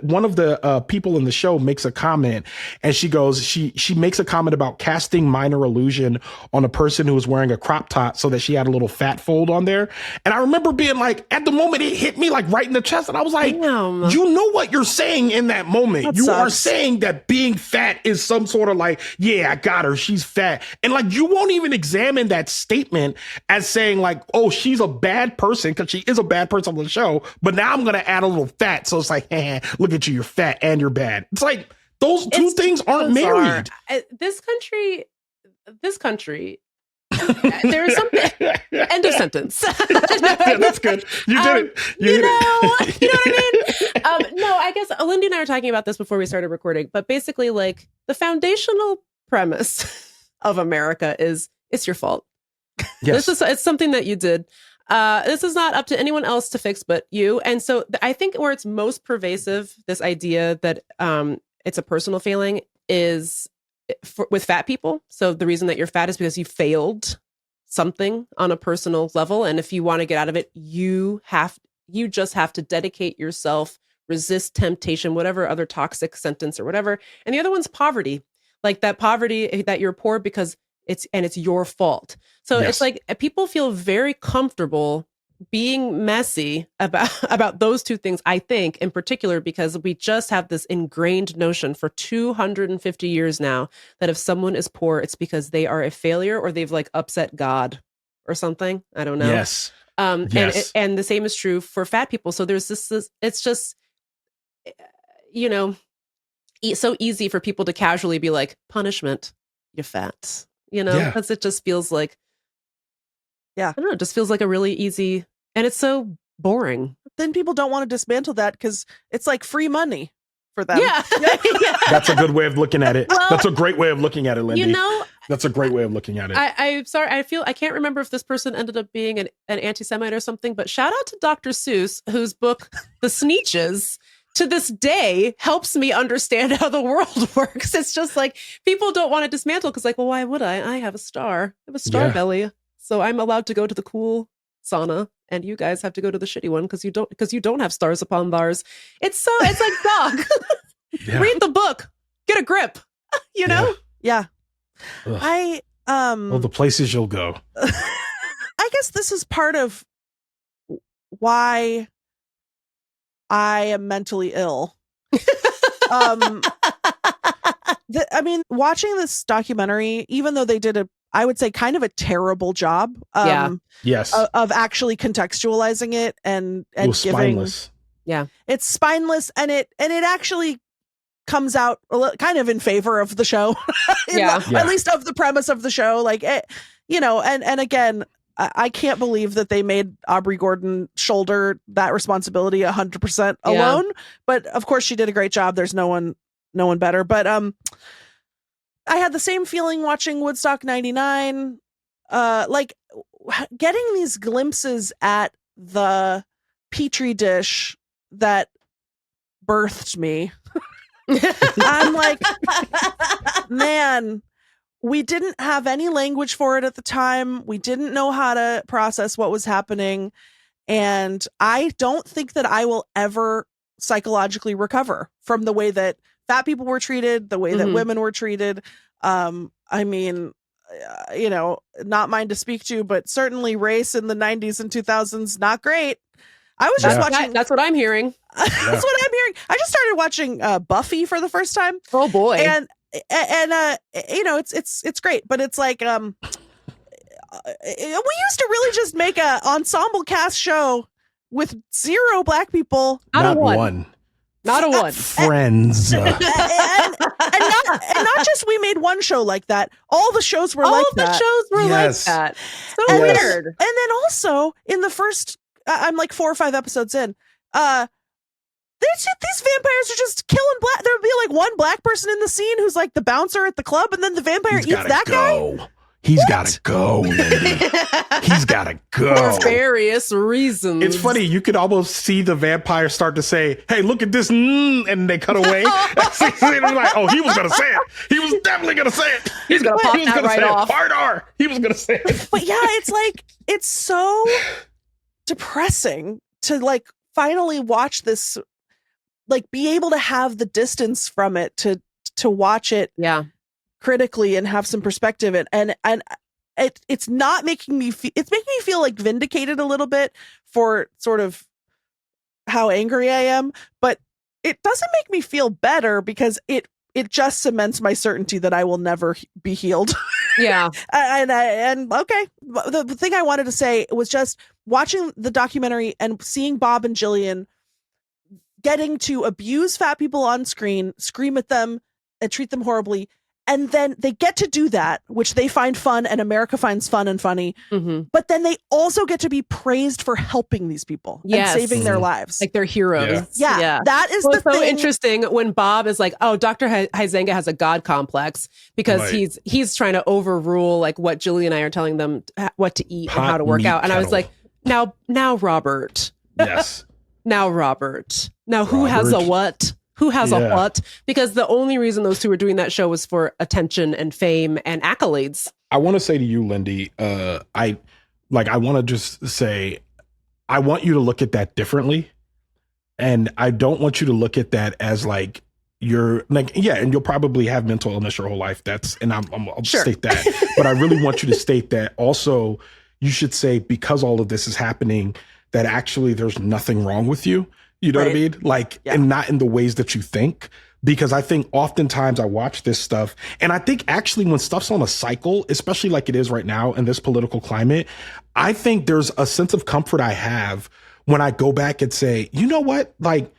one of the people in the show makes a comment, and she goes, she makes a comment about casting minor illusion on a person who was wearing a crop top so that she had a little fat fold on there. And I remember being like, at the moment it hit me like right in the chest. And I was like, damn. You know what you're saying in that moment. That you sucks. Are saying that being fat is some sort of like, yeah, I got her, she's fat. And like, you won't even examine that statement as saying like, oh, she's a bad person, because she is a bad person on the show, but now I'm going to add a little fat. So it's like, look at you, you're fat and you're bad. It's like, those two things aren't married. This country there's something. End of sentence. Yeah, that's good. You did it. You hit it. You know what I mean? No, I guess Lindy and I were talking about this before we started recording, but basically, like, the foundational premise of America is it's your fault. Yes. It's something that you did. This is not up to anyone else to fix but you. And so I think where it's most pervasive, this idea that it's a personal failing, is with fat people. So the reason that you're fat is because you failed something on a personal level, and if you want to get out of it, you just have to dedicate yourself, resist temptation, whatever other toxic sentence or whatever. And the other one's poverty, like that poverty that you're poor because it's your fault. So Yes. it's like people feel very comfortable being messy about those two things, I think, in particular, because we just have this ingrained notion for 250 years now that if someone is poor, it's because they are a failure or they've like upset God or something. I don't know. Yes. Yes. And the same is true for fat people. So there's this it's just, you know, so easy for people to casually be like, punishment, you're fat, you know, Yeah. because it just feels like, Yeah. I don't know, it just feels like a really easy, and it's so boring. Then people don't want to dismantle that because it's like free money for them. Yeah. Yeah. That's a good way of looking at it. Well, That's a great way of looking at it, Lindy. You know, That's a great way of looking at it. I'm sorry. I can't remember if this person ended up being an anti-Semite or something, but shout out to Dr. Seuss, whose book, The Sneetches, to this day helps me understand how the world works. It's just like people don't want to dismantle because, like, well, why would I? I have a star. I have a star Yeah. belly. So I'm allowed to go to the cool sauna, and you guys have to go to the shitty one because you don't have stars upon bars. It's like, dog. Yeah. Read the book. Get a grip. You know? Yeah. Ugh. I Well, the places you'll go. I guess this is part of why I am mentally ill. I mean, watching this documentary, even though they did I would say kind of a terrible job Yes. of actually contextualizing it and It was giving spineless. it's spineless, and it actually comes out kind of in favor of the show. Yeah. At least of the premise of the show, like it, and again, I can't believe that they made Aubrey Gordon shoulder that responsibility 100% alone. But of course she did a great job. There's no one better. But I had the same feeling watching Woodstock 99, like getting these glimpses at the petri dish that birthed me. I'm like, man, we didn't have any language for it at the time. We didn't know how to process what was happening. And I don't think that I will ever psychologically recover from the way that fat people were treated, the way that women were treated. I mean, not mine to speak to, but certainly race in the 90s and 2000s, not great. I was just watching. That's what I'm hearing. That's what I'm hearing. I just started watching Buffy for the first time. Oh boy. And it's great, but it's like we used to really just make a ensemble cast show with 0 black people. Not one. Not a one. Friends. and not just we made one show like that. All the shows were like that. All the shows were Yes. like that. So And then- weird. And then also in the first, I'm like 4 or 5 episodes in. These vampires are just killing black. There would be like one black person in the scene who's like the bouncer at the club, and then the vampire eats that guy. He's got to go, Lindy. He's got to go. For various reasons. It's funny. You could almost see the vampire start to say, "Hey, look at this," and they cut away. They're like, "Oh, he was gonna say it. He was definitely gonna say it. He's gonna pop that right off. Hard R. He was gonna say it." But yeah, it's like it's so depressing to like finally watch this, like be able to have the distance from it to watch it Yeah. critically and have some perspective, and it's not making me it's making me feel like vindicated a little bit for sort of how angry I am, but it doesn't make me feel better because it just cements my certainty that I will never be healed. Yeah. and okay, the thing I wanted to say was just watching the documentary and seeing Bob and Jillian getting to abuse fat people on screen, scream at them and treat them horribly, And then they get to do that, which they find fun and America finds fun and funny. Mm-hmm. But then they also get to be praised for helping these people Yes. and saving their lives. Like they're heroes. Yeah. That is Well, the it's so thing. interesting when Bob is like, "Oh, Dr. Haisenga has a god complex because Right. he's trying to overrule like what Julie and I are telling them what to eat and Pot, how to work meat, out." And I was kettle. like, "Now, Robert. Yes. Now, Robert. Now, who has a Robert. what? Who has a Yeah. what?" Because the only reason those two were doing that show was for attention and fame and accolades. I want to say to you, Lindy, I want to just say, I want you to look at that differently. And I don't want you to look at that as like, you're like, yeah, and you'll probably have mental illness your whole life. I'll Sure. state that. But I really want you to state that also, you should say, because all of this is happening, that actually there's nothing wrong with you. You know what I Right. mean? Like, Yeah. and not in the ways that you think. Because I think oftentimes I watch this stuff, and I think actually when stuff's on a cycle, especially like it is right now in this political climate, I think there's a sense of comfort I have when I go back and say, you know what? Like,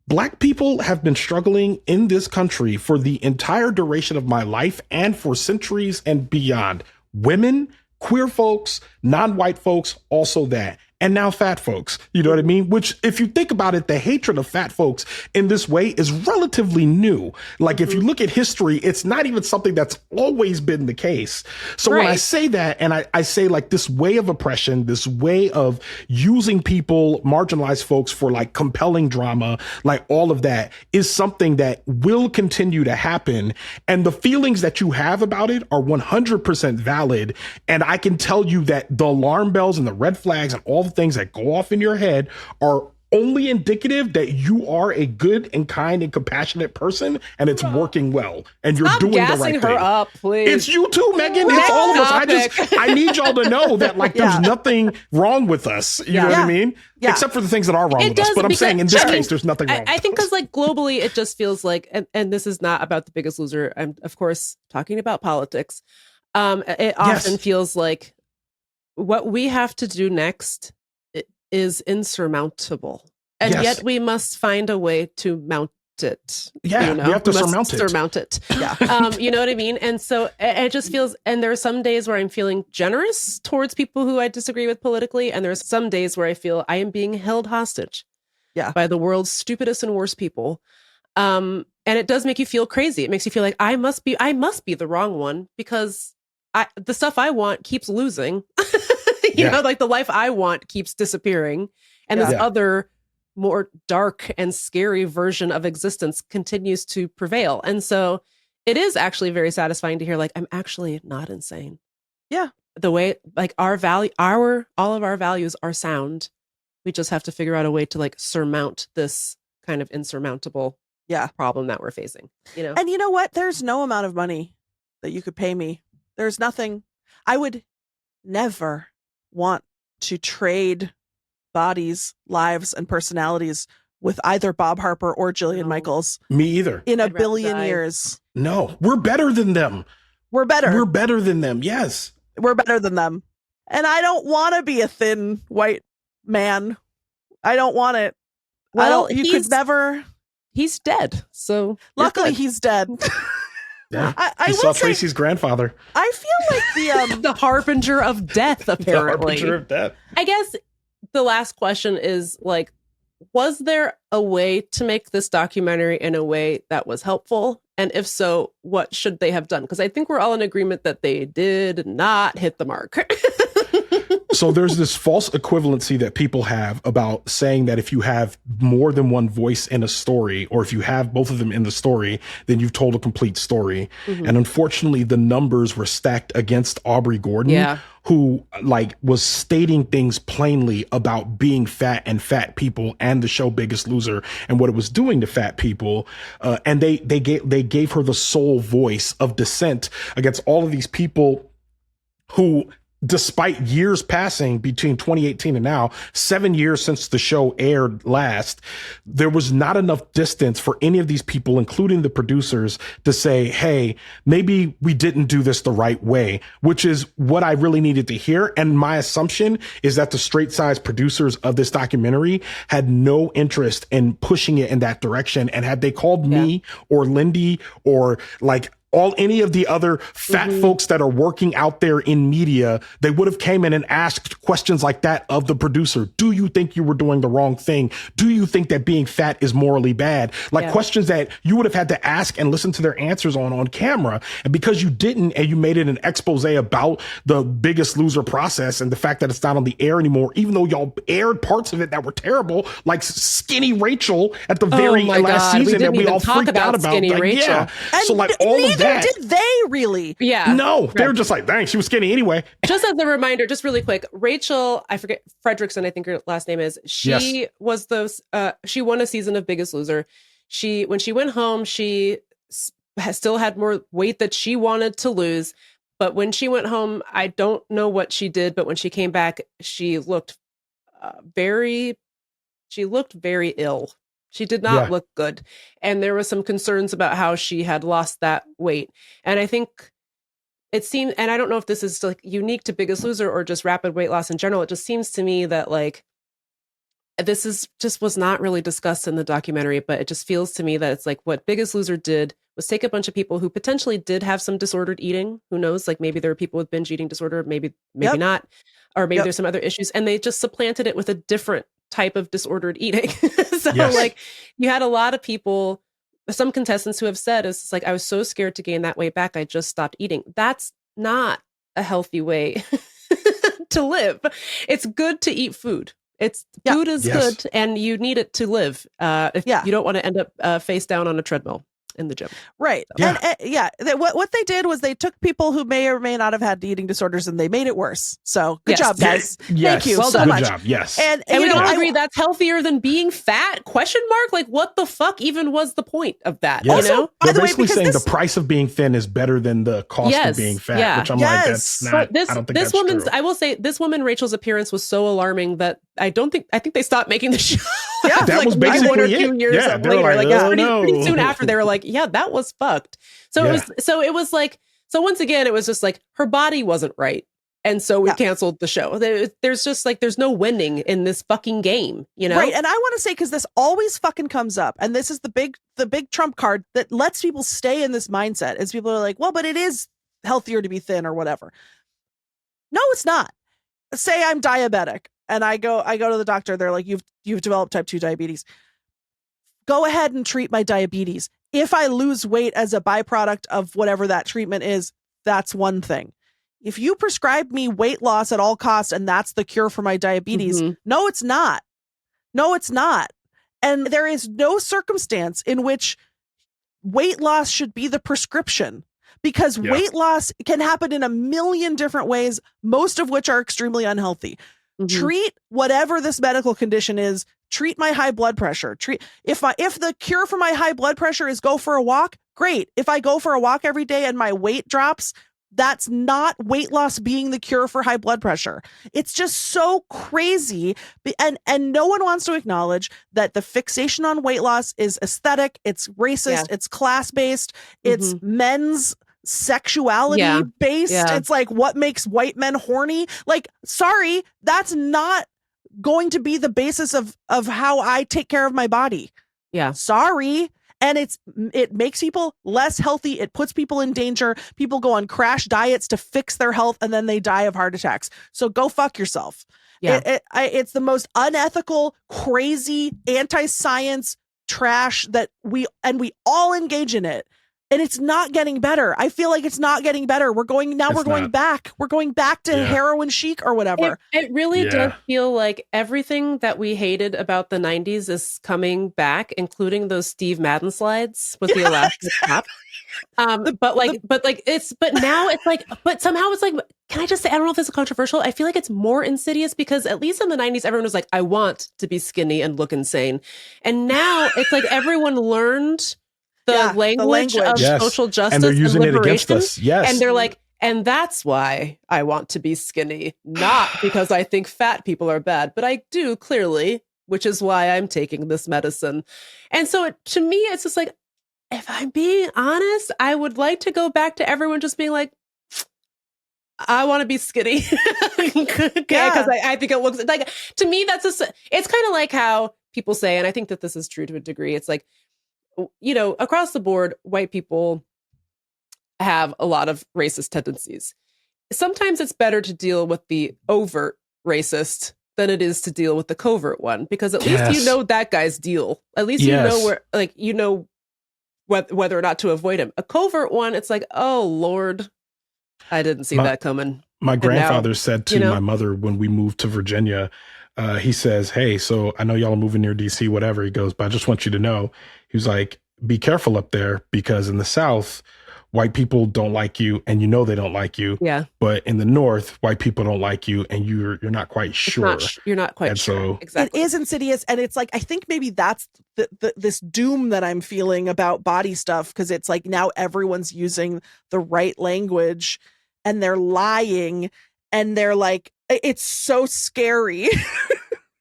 Black people have been struggling in this country for the entire duration of my life and for centuries and beyond. Women, queer folks, non-white folks, also that. And now fat folks, you know what I mean? Which, if you think about it, the hatred of fat folks in this way is relatively new. Like, if you look at history, it's not even something that's always been the case. So when I Right. say that, and I say like this way of oppression, this way of using people, marginalized folks for like compelling drama, like all of that is something that will continue to happen. And the feelings that you have about it are 100% valid. And I can tell you that the alarm bells and the red flags and all the things that go off in your head are only indicative that you are a good and kind and compassionate person, and it's working well, and you're Stop doing the gassing right her thing. up, please. It's you too, Megan. It's Next all of us. topic. I need y'all to know that like there's nothing wrong with us. You know what I Yeah. mean? Yeah. Except for the things that are wrong It with us. does, But I'm because- saying in this I mean, case, there's nothing wrong. I think because like globally, it just feels like, and this is not about The Biggest Loser. I'm of course talking about politics. It often feels like what we have to do next is insurmountable, and Yes. yet we must find a way to mount it. Yeah, you know? we have to must surmount it. Surmount it. Yeah. You know what I mean? And so it just feels, and there are some days where I'm feeling generous towards people who I disagree with politically, and there's some days where I feel I am being held hostage by the world's stupidest and worst people. And it does make you feel crazy. It makes you feel like I must be the wrong one because the stuff I want keeps losing. You know, like the life I want keeps disappearing. And this other more dark and scary version of existence continues to prevail. And so it is actually very satisfying to hear, like, I'm actually not insane. Yeah. The way, like, all of our values are sound. We just have to figure out a way to like surmount this kind of insurmountable problem that we're facing, you know? And you know what? There's no amount of money that you could pay me. There's nothing. I would never want to trade bodies, lives, and personalities with either Bob Harper or Jillian Michaels Me either. in a I'd rather billion die. years. No, we're better than them. We're better. We're better than them. Yes. We're better than them. And I don't want to be a thin white man. I don't want it. Well, you could never. He's dead. So Luckily, he's dead. Yeah. I he will saw say- Tracy's grandfather. I feel like the the harbinger of death, apparently. The harbinger of death. I guess the last question is like, was there a way to make this documentary in a way that was helpful? And if so, what should they have done? Because I think we're all in agreement that they did not hit the mark. So there's this false equivalency that people have about saying that if you have more than one voice in a story, or if you have both of them in the story, then you've told a complete story. Mm-hmm. And unfortunately, the numbers were stacked against Aubrey Gordon, who like was stating things plainly about being fat and fat people and the show Biggest Loser and what it was doing to fat people. And they gave her the sole voice of dissent against all of these people who, despite years passing between 2018 and now, 7 years since the show aired last, there was not enough distance for any of these people, including the producers, to say, hey, maybe we didn't do this the right way, which is what I really needed to hear. And my assumption is that the straight size producers of this documentary had no interest in pushing it in that direction. And had they called me or Lindy or like any of the other fat folks that are working out there in media, they would have came in and asked questions like that of the producer. Do you think you were doing the wrong thing? Do you think that being fat is morally bad? Like questions that you would have had to ask and listen to their answers on camera. And because you didn't, and you made it an expose about the Biggest Loser process and the fact that it's not on the air anymore, even though y'all aired parts of it that were terrible, like skinny Rachel at the very last season that we all freaked out about. Skinny Like, Rachel. yeah. And So like all neither of that. did they really. Yeah. No, they were just like, dang, she was skinny anyway. Just as a reminder, just really quick, Rachel, I forget, Fredrickson, I think her last name is. She was those. She won a season of Biggest Loser. When she went home, she still had more weight that she wanted to lose. But when she went home, I don't know what she did, but when she came back, she looked very ill. She did not look good. And there was some concerns about how she had lost that weight. And I think it seemed, and I don't know if this is like unique to Biggest Loser or just rapid weight loss in general. It just seems to me that like, this is just was not really discussed in the documentary, but it just feels to me that it's like what Biggest Loser did was take a bunch of people who potentially did have some disordered eating. Who knows? Like maybe there are people with binge eating disorder, maybe not, or maybe there's some other issues, and they just supplanted it with a different type of disordered eating. So like you had a lot of people, some contestants who have said it's like, I was so scared to gain that weight back, I just stopped eating. That's not a healthy way to live. It's good to eat food. Food is good, and you need it to live. If you don't want to end up face down on a treadmill in the gym. Right. Yeah. And what they did was they took people who may or may not have had eating disorders and they made it worse. So good job, guys. Thank you so much. Good job. Yes. And we don't agree that's healthier than being fat? Question mark? Like what the fuck even was the point of that? Yes. You know? They're basically saying the price of being thin is better than the cost of being fat, which I'm like, that's not, I don't think that's true. I will say this woman, Rachel's appearance was so alarming that I think they stopped making the show. Yeah, that like was basically one or 2 years later. Pretty soon after they were like, yeah, that was fucked. So it was like, so once again, it was just like her body wasn't right. And so we canceled the show. There's just like, there's no winning in this fucking game, you know? Right. And I want to say, because this always fucking comes up, and this is the big trump card that lets people stay in this mindset, is people are like, well, but it is healthier to be thin or whatever. No, it's not. Say I'm diabetic and I go to the doctor. They're like, you've developed type 2 diabetes. Go ahead and treat my diabetes. If I lose weight as a byproduct of whatever that treatment is, that's one thing. If you prescribe me weight loss at all costs and that's the cure for my diabetes, no, it's not. No, it's not. And there is no circumstance in which weight loss should be the prescription, because weight loss can happen in a million different ways, most of which are extremely unhealthy. Treat whatever this medical condition is. Treat my high blood pressure. If the cure for my high blood pressure is go for a walk, great. If I go for a walk every day and my weight drops, that's not weight loss being the cure for high blood pressure. It's just so crazy. And no one wants to acknowledge that the fixation on weight loss is aesthetic, it's racist, it's class-based, it's men's sexuality based. It's like, what makes white men horny? Like, sorry, that's not going to be the basis of how I take care of my body. Yeah. Sorry. And it makes people less healthy. It puts people in danger. People go on crash diets to fix their health, and then they die of heart attacks. So go fuck yourself. Yeah. It's the most unethical, crazy, anti-science trash that we all engage in it. And it's not getting better. I feel like it's not getting better. We're going back. We're going back to heroin chic or whatever. It really does feel like everything that we hated about the 90s is coming back, including those Steve Madden slides with the elastic top. But now it's like, but somehow it's like, can I just say, I don't know if this is controversial. I feel like it's more insidious because at least in the 90s, everyone was like, I want to be skinny and look insane. And now it's like everyone learned the language of social justice, and they're using and it against us. Yes. And they're like, and that's why I want to be skinny, not because I think fat people are bad, but I do clearly, which is why I'm taking this medicine. And so to me, it's just like, if I'm being honest, I would like to go back to everyone just being like, I want to be skinny. Because I think it looks like, to me, it's kind of like how people say, and I think that this is true to a degree. It's like, you know, across the board, white people have a lot of racist tendencies. Sometimes it's better to deal with the overt racist than it is to deal with the covert one, because at least you know that guy's deal. At least you know where, like, you know whether or not to avoid him. A covert one, it's like, oh Lord, I didn't see that coming. My grandfather said to my mother when we moved to Virginia, he says, hey, so I know y'all are moving near DC, whatever. He goes, but I just want you to know, he was like, be careful up there, because in the South, white people don't like you, and you know they don't like you. Yeah. But in the North, white people don't like you, and you're not quite sure. You're not quite sure. So exactly. It is insidious, and it's like, I think maybe that's this doom that I'm feeling about body stuff, because it's like now everyone's using the right language, and they're lying, and they're like, it's so scary.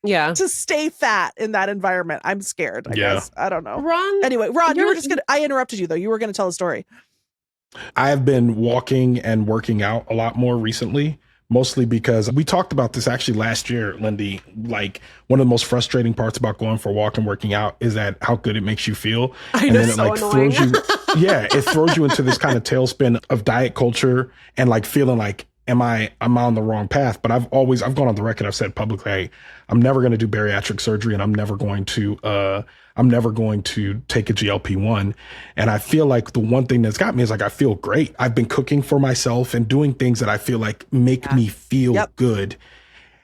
Yeah. To stay fat in that environment. I'm scared, I guess. I don't know. Anyway, Ron, you were just I interrupted you though. You were going to tell a story. I have been walking and working out a lot more recently, mostly because we talked about this actually last year, Lindy. Like, one of the most frustrating parts about going for a walk and working out is that how good it makes you feel. And then it like annoying. Throws you, it throws you into this kind of tailspin of diet culture and like feeling like, am I on the wrong path? But I've gone on the record. I've said publicly, hey, I'm never going to do bariatric surgery, and I'm never going to take a GLP-1. And I feel like the one thing that's got me is like, I feel great. I've been cooking for myself and doing things that I feel like make me feel good.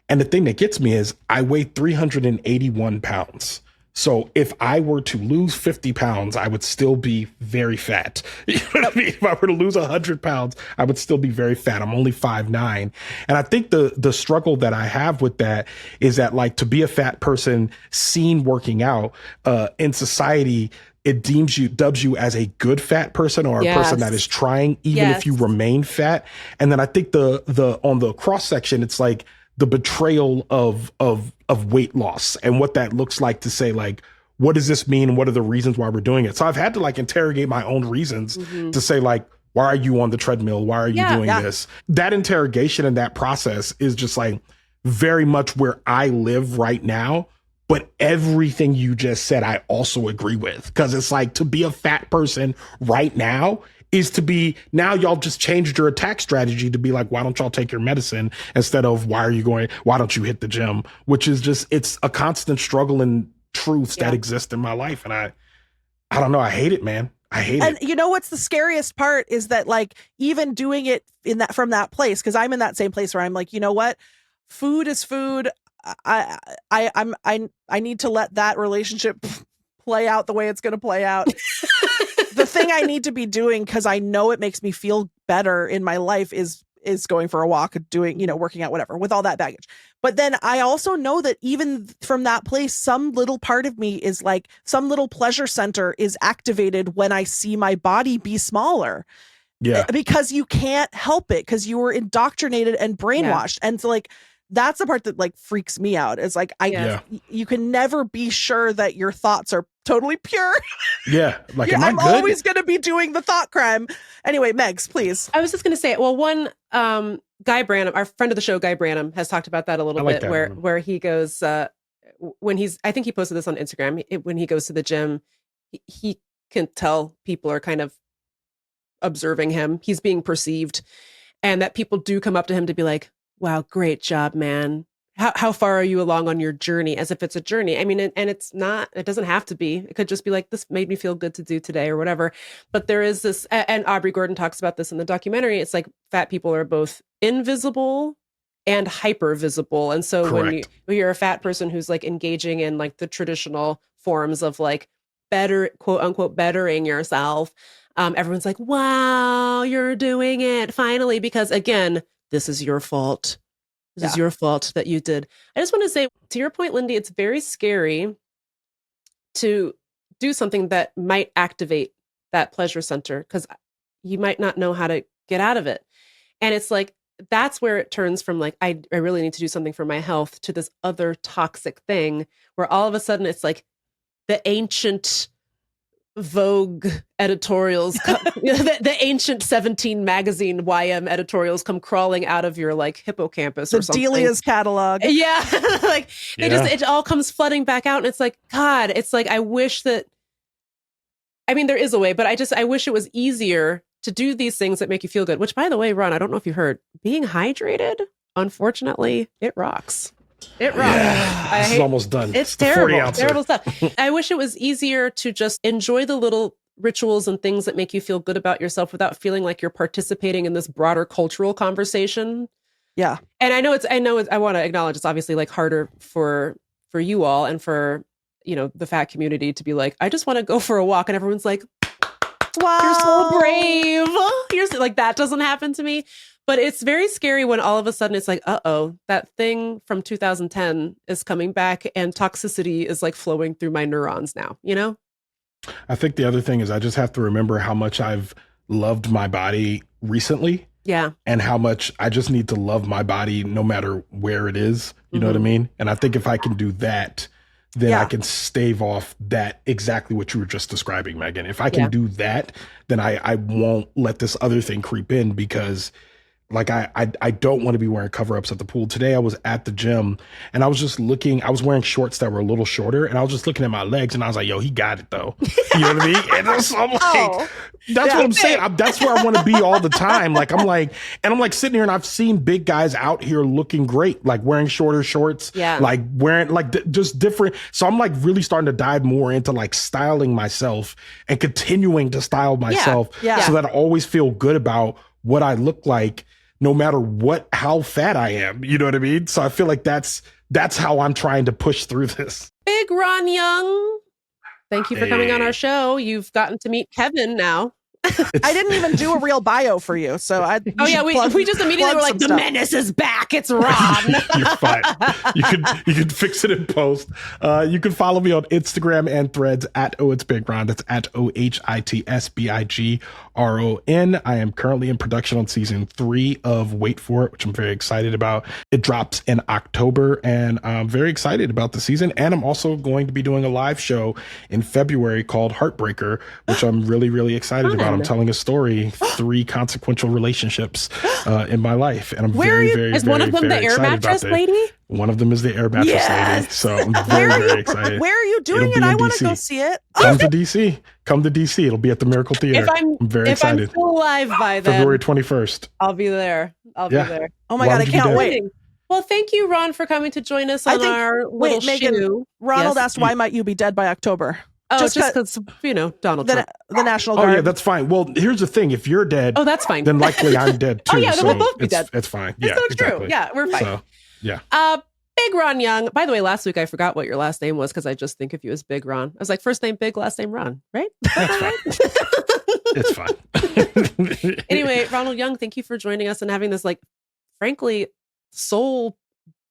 And the thing that gets me is I weigh 381 pounds. So if I were to lose 50 pounds, I would still be very fat. You know what I mean? If I were to lose 100 pounds, I would still be very fat. I'm only 5'9". And I think the struggle that I have with that is that, like, to be a fat person seen working out in society, it dubs you as a good fat person, or a person that is trying, even if you remain fat. And then I think the on the cross section, it's like the betrayal of weight loss and what that looks like, to say, like, what does this mean? And what are the reasons why we're doing it? So I've had to like interrogate my own reasons to say, like, why are you on the treadmill? Why are you doing this? That interrogation and that process is just like very much where I live right now. But everything you just said, I also agree with, because it's like, to be a fat person right now is to be, now y'all just changed your attack strategy to be like, why don't y'all take your medicine, instead of why don't you hit the gym? Which is just, it's a constant struggle in truths that exist in my life. And I don't know. I hate it, man. I hate it. And you know what's the scariest part is that, like, even doing it from that place, because I'm in that same place where I'm like, you know what? Food is food. I need to let that relationship play out the way it's going to play out. The thing I need to be doing, because I know it makes me feel better in my life, is going for a walk, doing, working out, whatever, with all that baggage. But then I also know that even from that place, some little part of me is like, some little pleasure center is activated when I see my body be smaller. Yeah. Because you can't help it, because you were indoctrinated and brainwashed. Yeah. And so, like, that's the part that, like, freaks me out. It's like, you can never be sure that your thoughts are totally pure. Yeah. Like, I'm always going to be doing the thought crime. Anyway, Megs, please. I was just going to say, well, one, Guy Branum, our friend of the show, Guy Branum, has talked about that a little bit, where he goes, when I think he posted this on Instagram, when he goes to the gym, he can tell people are kind of observing him. He's being perceived, and that people do come up to him to be like, wow, great job, man. How far are you along on your journey? As if it's a journey. I mean, and it's not, it doesn't have to be. It could just be like, this made me feel good to do today or whatever. But there is this, and Aubrey Gordon talks about this in the documentary. It's like, fat people are both invisible and hyper visible. And so when you're a fat person who's like engaging in like the traditional forms of like better, quote unquote, bettering yourself, everyone's like, wow, you're doing it finally, because again, this is your fault. This is your fault that you did. I just want to say, to your point, Lindy, it's very scary to do something that might activate that pleasure center, because you might not know how to get out of it. And it's like, that's where it turns from like, I really need to do something for my health, to this other toxic thing where all of a sudden it's like the ancient Vogue editorials, the ancient 17 magazine YM editorials come crawling out of your like hippocampus or something. Delia's catalog. Yeah. Like it all comes flooding back out. And it's like, God, it's like, I wish that, I mean, there is a way, but I wish it was easier to do these things that make you feel good, which, by the way, Ron, I don't know if you heard, being hydrated, unfortunately, it rocks. It rocks. Yeah, this is almost done. It's the 40 terrible. ouncer. Terrible stuff. I wish it was easier to just enjoy the little rituals and things that make you feel good about yourself without feeling like you're participating in this broader cultural conversation. Yeah. And I want to acknowledge it's obviously like harder for you all and for, the fat community to be like, I just want to go for a walk. And everyone's like, Wow. you're so brave. You're like, that doesn't happen to me. But it's very scary when all of a sudden it's like, that thing from 2010 is coming back and toxicity is like flowing through my neurons now, I think the other thing is I just have to remember how much I've loved my body recently. Yeah. And how much I just need to love my body no matter where it is. You know what I mean? And I think if I can do that, then I can stave off that exactly what you were just describing, Megan. If I can do that, then I won't let this other thing creep in because like I don't want to be wearing cover-ups at the pool. Today I was at the gym and I was just looking, I was wearing shorts that were a little shorter and I was just looking at my legs and I was like, yo, he got it though. You know what I mean? And so I'm like, that's what I'm saying. That's where I want to be all the time. Like I'm like sitting here and I've seen big guys out here looking great, like wearing shorter shorts, like wearing like just different. So I'm like really starting to dive more into like styling myself and continuing to style myself so that I always feel good about what I look like, no matter how fat I am. You know what I mean? So I feel like that's how I'm trying to push through this. Big Ron Young, thank you for coming on our show. You've gotten to meet Kevin now. I didn't even do a real bio for you, so we just immediately were like, the menace is back. It's Ron. You're fine. You can fix it in post. You can follow me on Instagram and Threads at It's Big Ron. That's at OHITSBIGRON. I am currently in production on season 3 of Wait For It, which I'm very excited about. It drops in October, and I'm very excited about the season. And I'm also going to be doing a live show in February called Heartbreaker, which I'm really, really excited about. I'm telling a story, 3 consequential relationships in my life. And I'm is one of them the air mattress lady? One of them is the air mattress lady. So I'm very excited. Where are you doing it? I want to go see it. Come to DC. Come to DC. It'll be at the Miracle Theater. I'm very excited. I'm still alive by then. February 21st. I'll be there. I'll be there. Oh my God, I can't wait. Well, thank you, Ron, for coming to join us on our little shoe. Ronald asked, why might you be dead by October? Oh, just because, Donald Trump. The National Guard. Oh, yeah, that's fine. Well, here's the thing. If you're dead, that's fine. Then likely I'm dead too. Then we'll both be dead. It's fine. It's so true. Yeah, we're fine. So, yeah. Big Ron Young. By the way, last week I forgot what your last name was because I just think of you as Big Ron. I was like, first name Big, last name Ron, right? That's fine. It's fine. Anyway, Ronald Young, thank you for joining us and having this, like, frankly, soul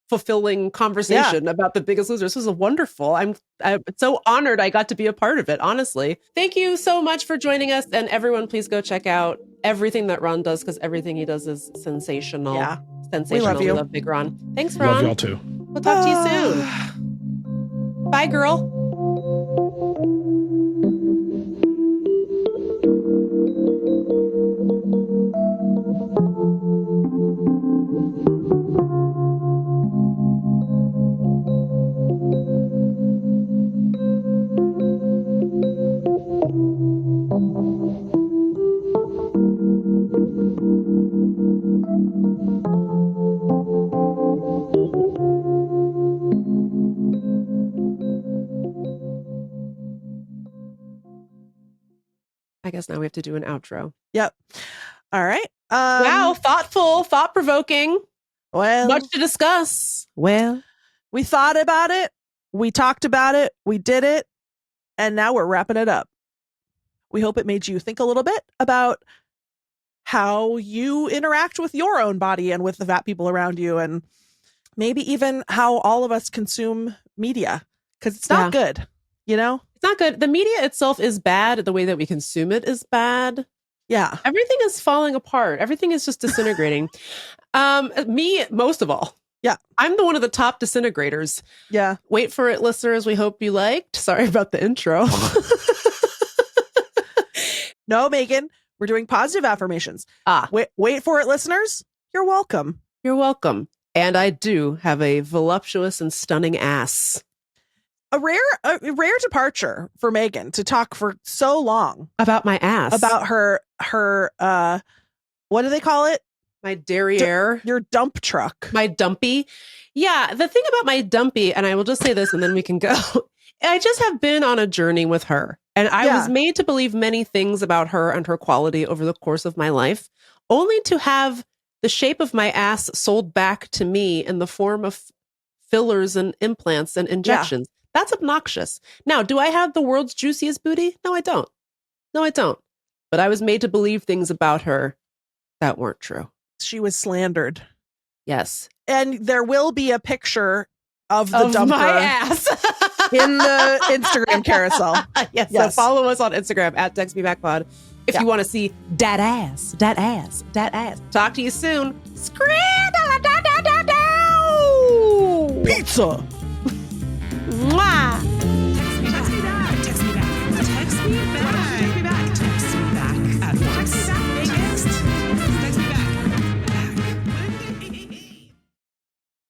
fulfilling conversation about The Biggest Loser. This was wonderful. I'm so honored I got to be a part of it, honestly. Thank you so much for joining us. And everyone, please go check out everything that Ron does because everything he does is sensational. Yeah. Sensational. We love Big Ron. Thanks, Ron. Love y'all too. We'll talk to you soon. Bye, girl. I guess now we have to do an outro. Yep. All right. Wow. Thoughtful, thought-provoking. Well, much to discuss. Well, we thought about it. We talked about it. We did it. And now we're wrapping it up. We hope it made you think a little bit about how you interact with your own body and with the fat people around you. And maybe even how all of us consume media. Because it's not good, It's not good. The media itself is bad. The way that we consume it is bad. Yeah. Everything is falling apart. Everything is just disintegrating. Me, most of all. Yeah. I'm one of the top disintegrators. Yeah. Wait for it, listeners. We hope you liked. Sorry about the intro. No, Megan, we're doing positive affirmations. Wait for it, listeners. You're welcome. You're welcome. And I do have a voluptuous and stunning ass. A rare departure for Megan to talk for so long about my ass, about her her what do they call it? My derriere. Your dump truck. My dumpy. Yeah, the thing about my dumpy, and I will just say this and then we can go. I just have been on a journey with her. And I was made to believe many things about her and her quality over the course of my life, only to have the shape of my ass sold back to me in the form of fillers and implants and injections. That's obnoxious. Now, do I have the world's juiciest booty? No, I don't. No, I don't. But I was made to believe things about her that weren't true. She was slandered. Yes. And there will be a picture of the dumper my ass in the Instagram carousel. Yes. So follow us on Instagram at TextMeBackPod if you want to see that ass. Talk to you soon. Pizza. Mwah.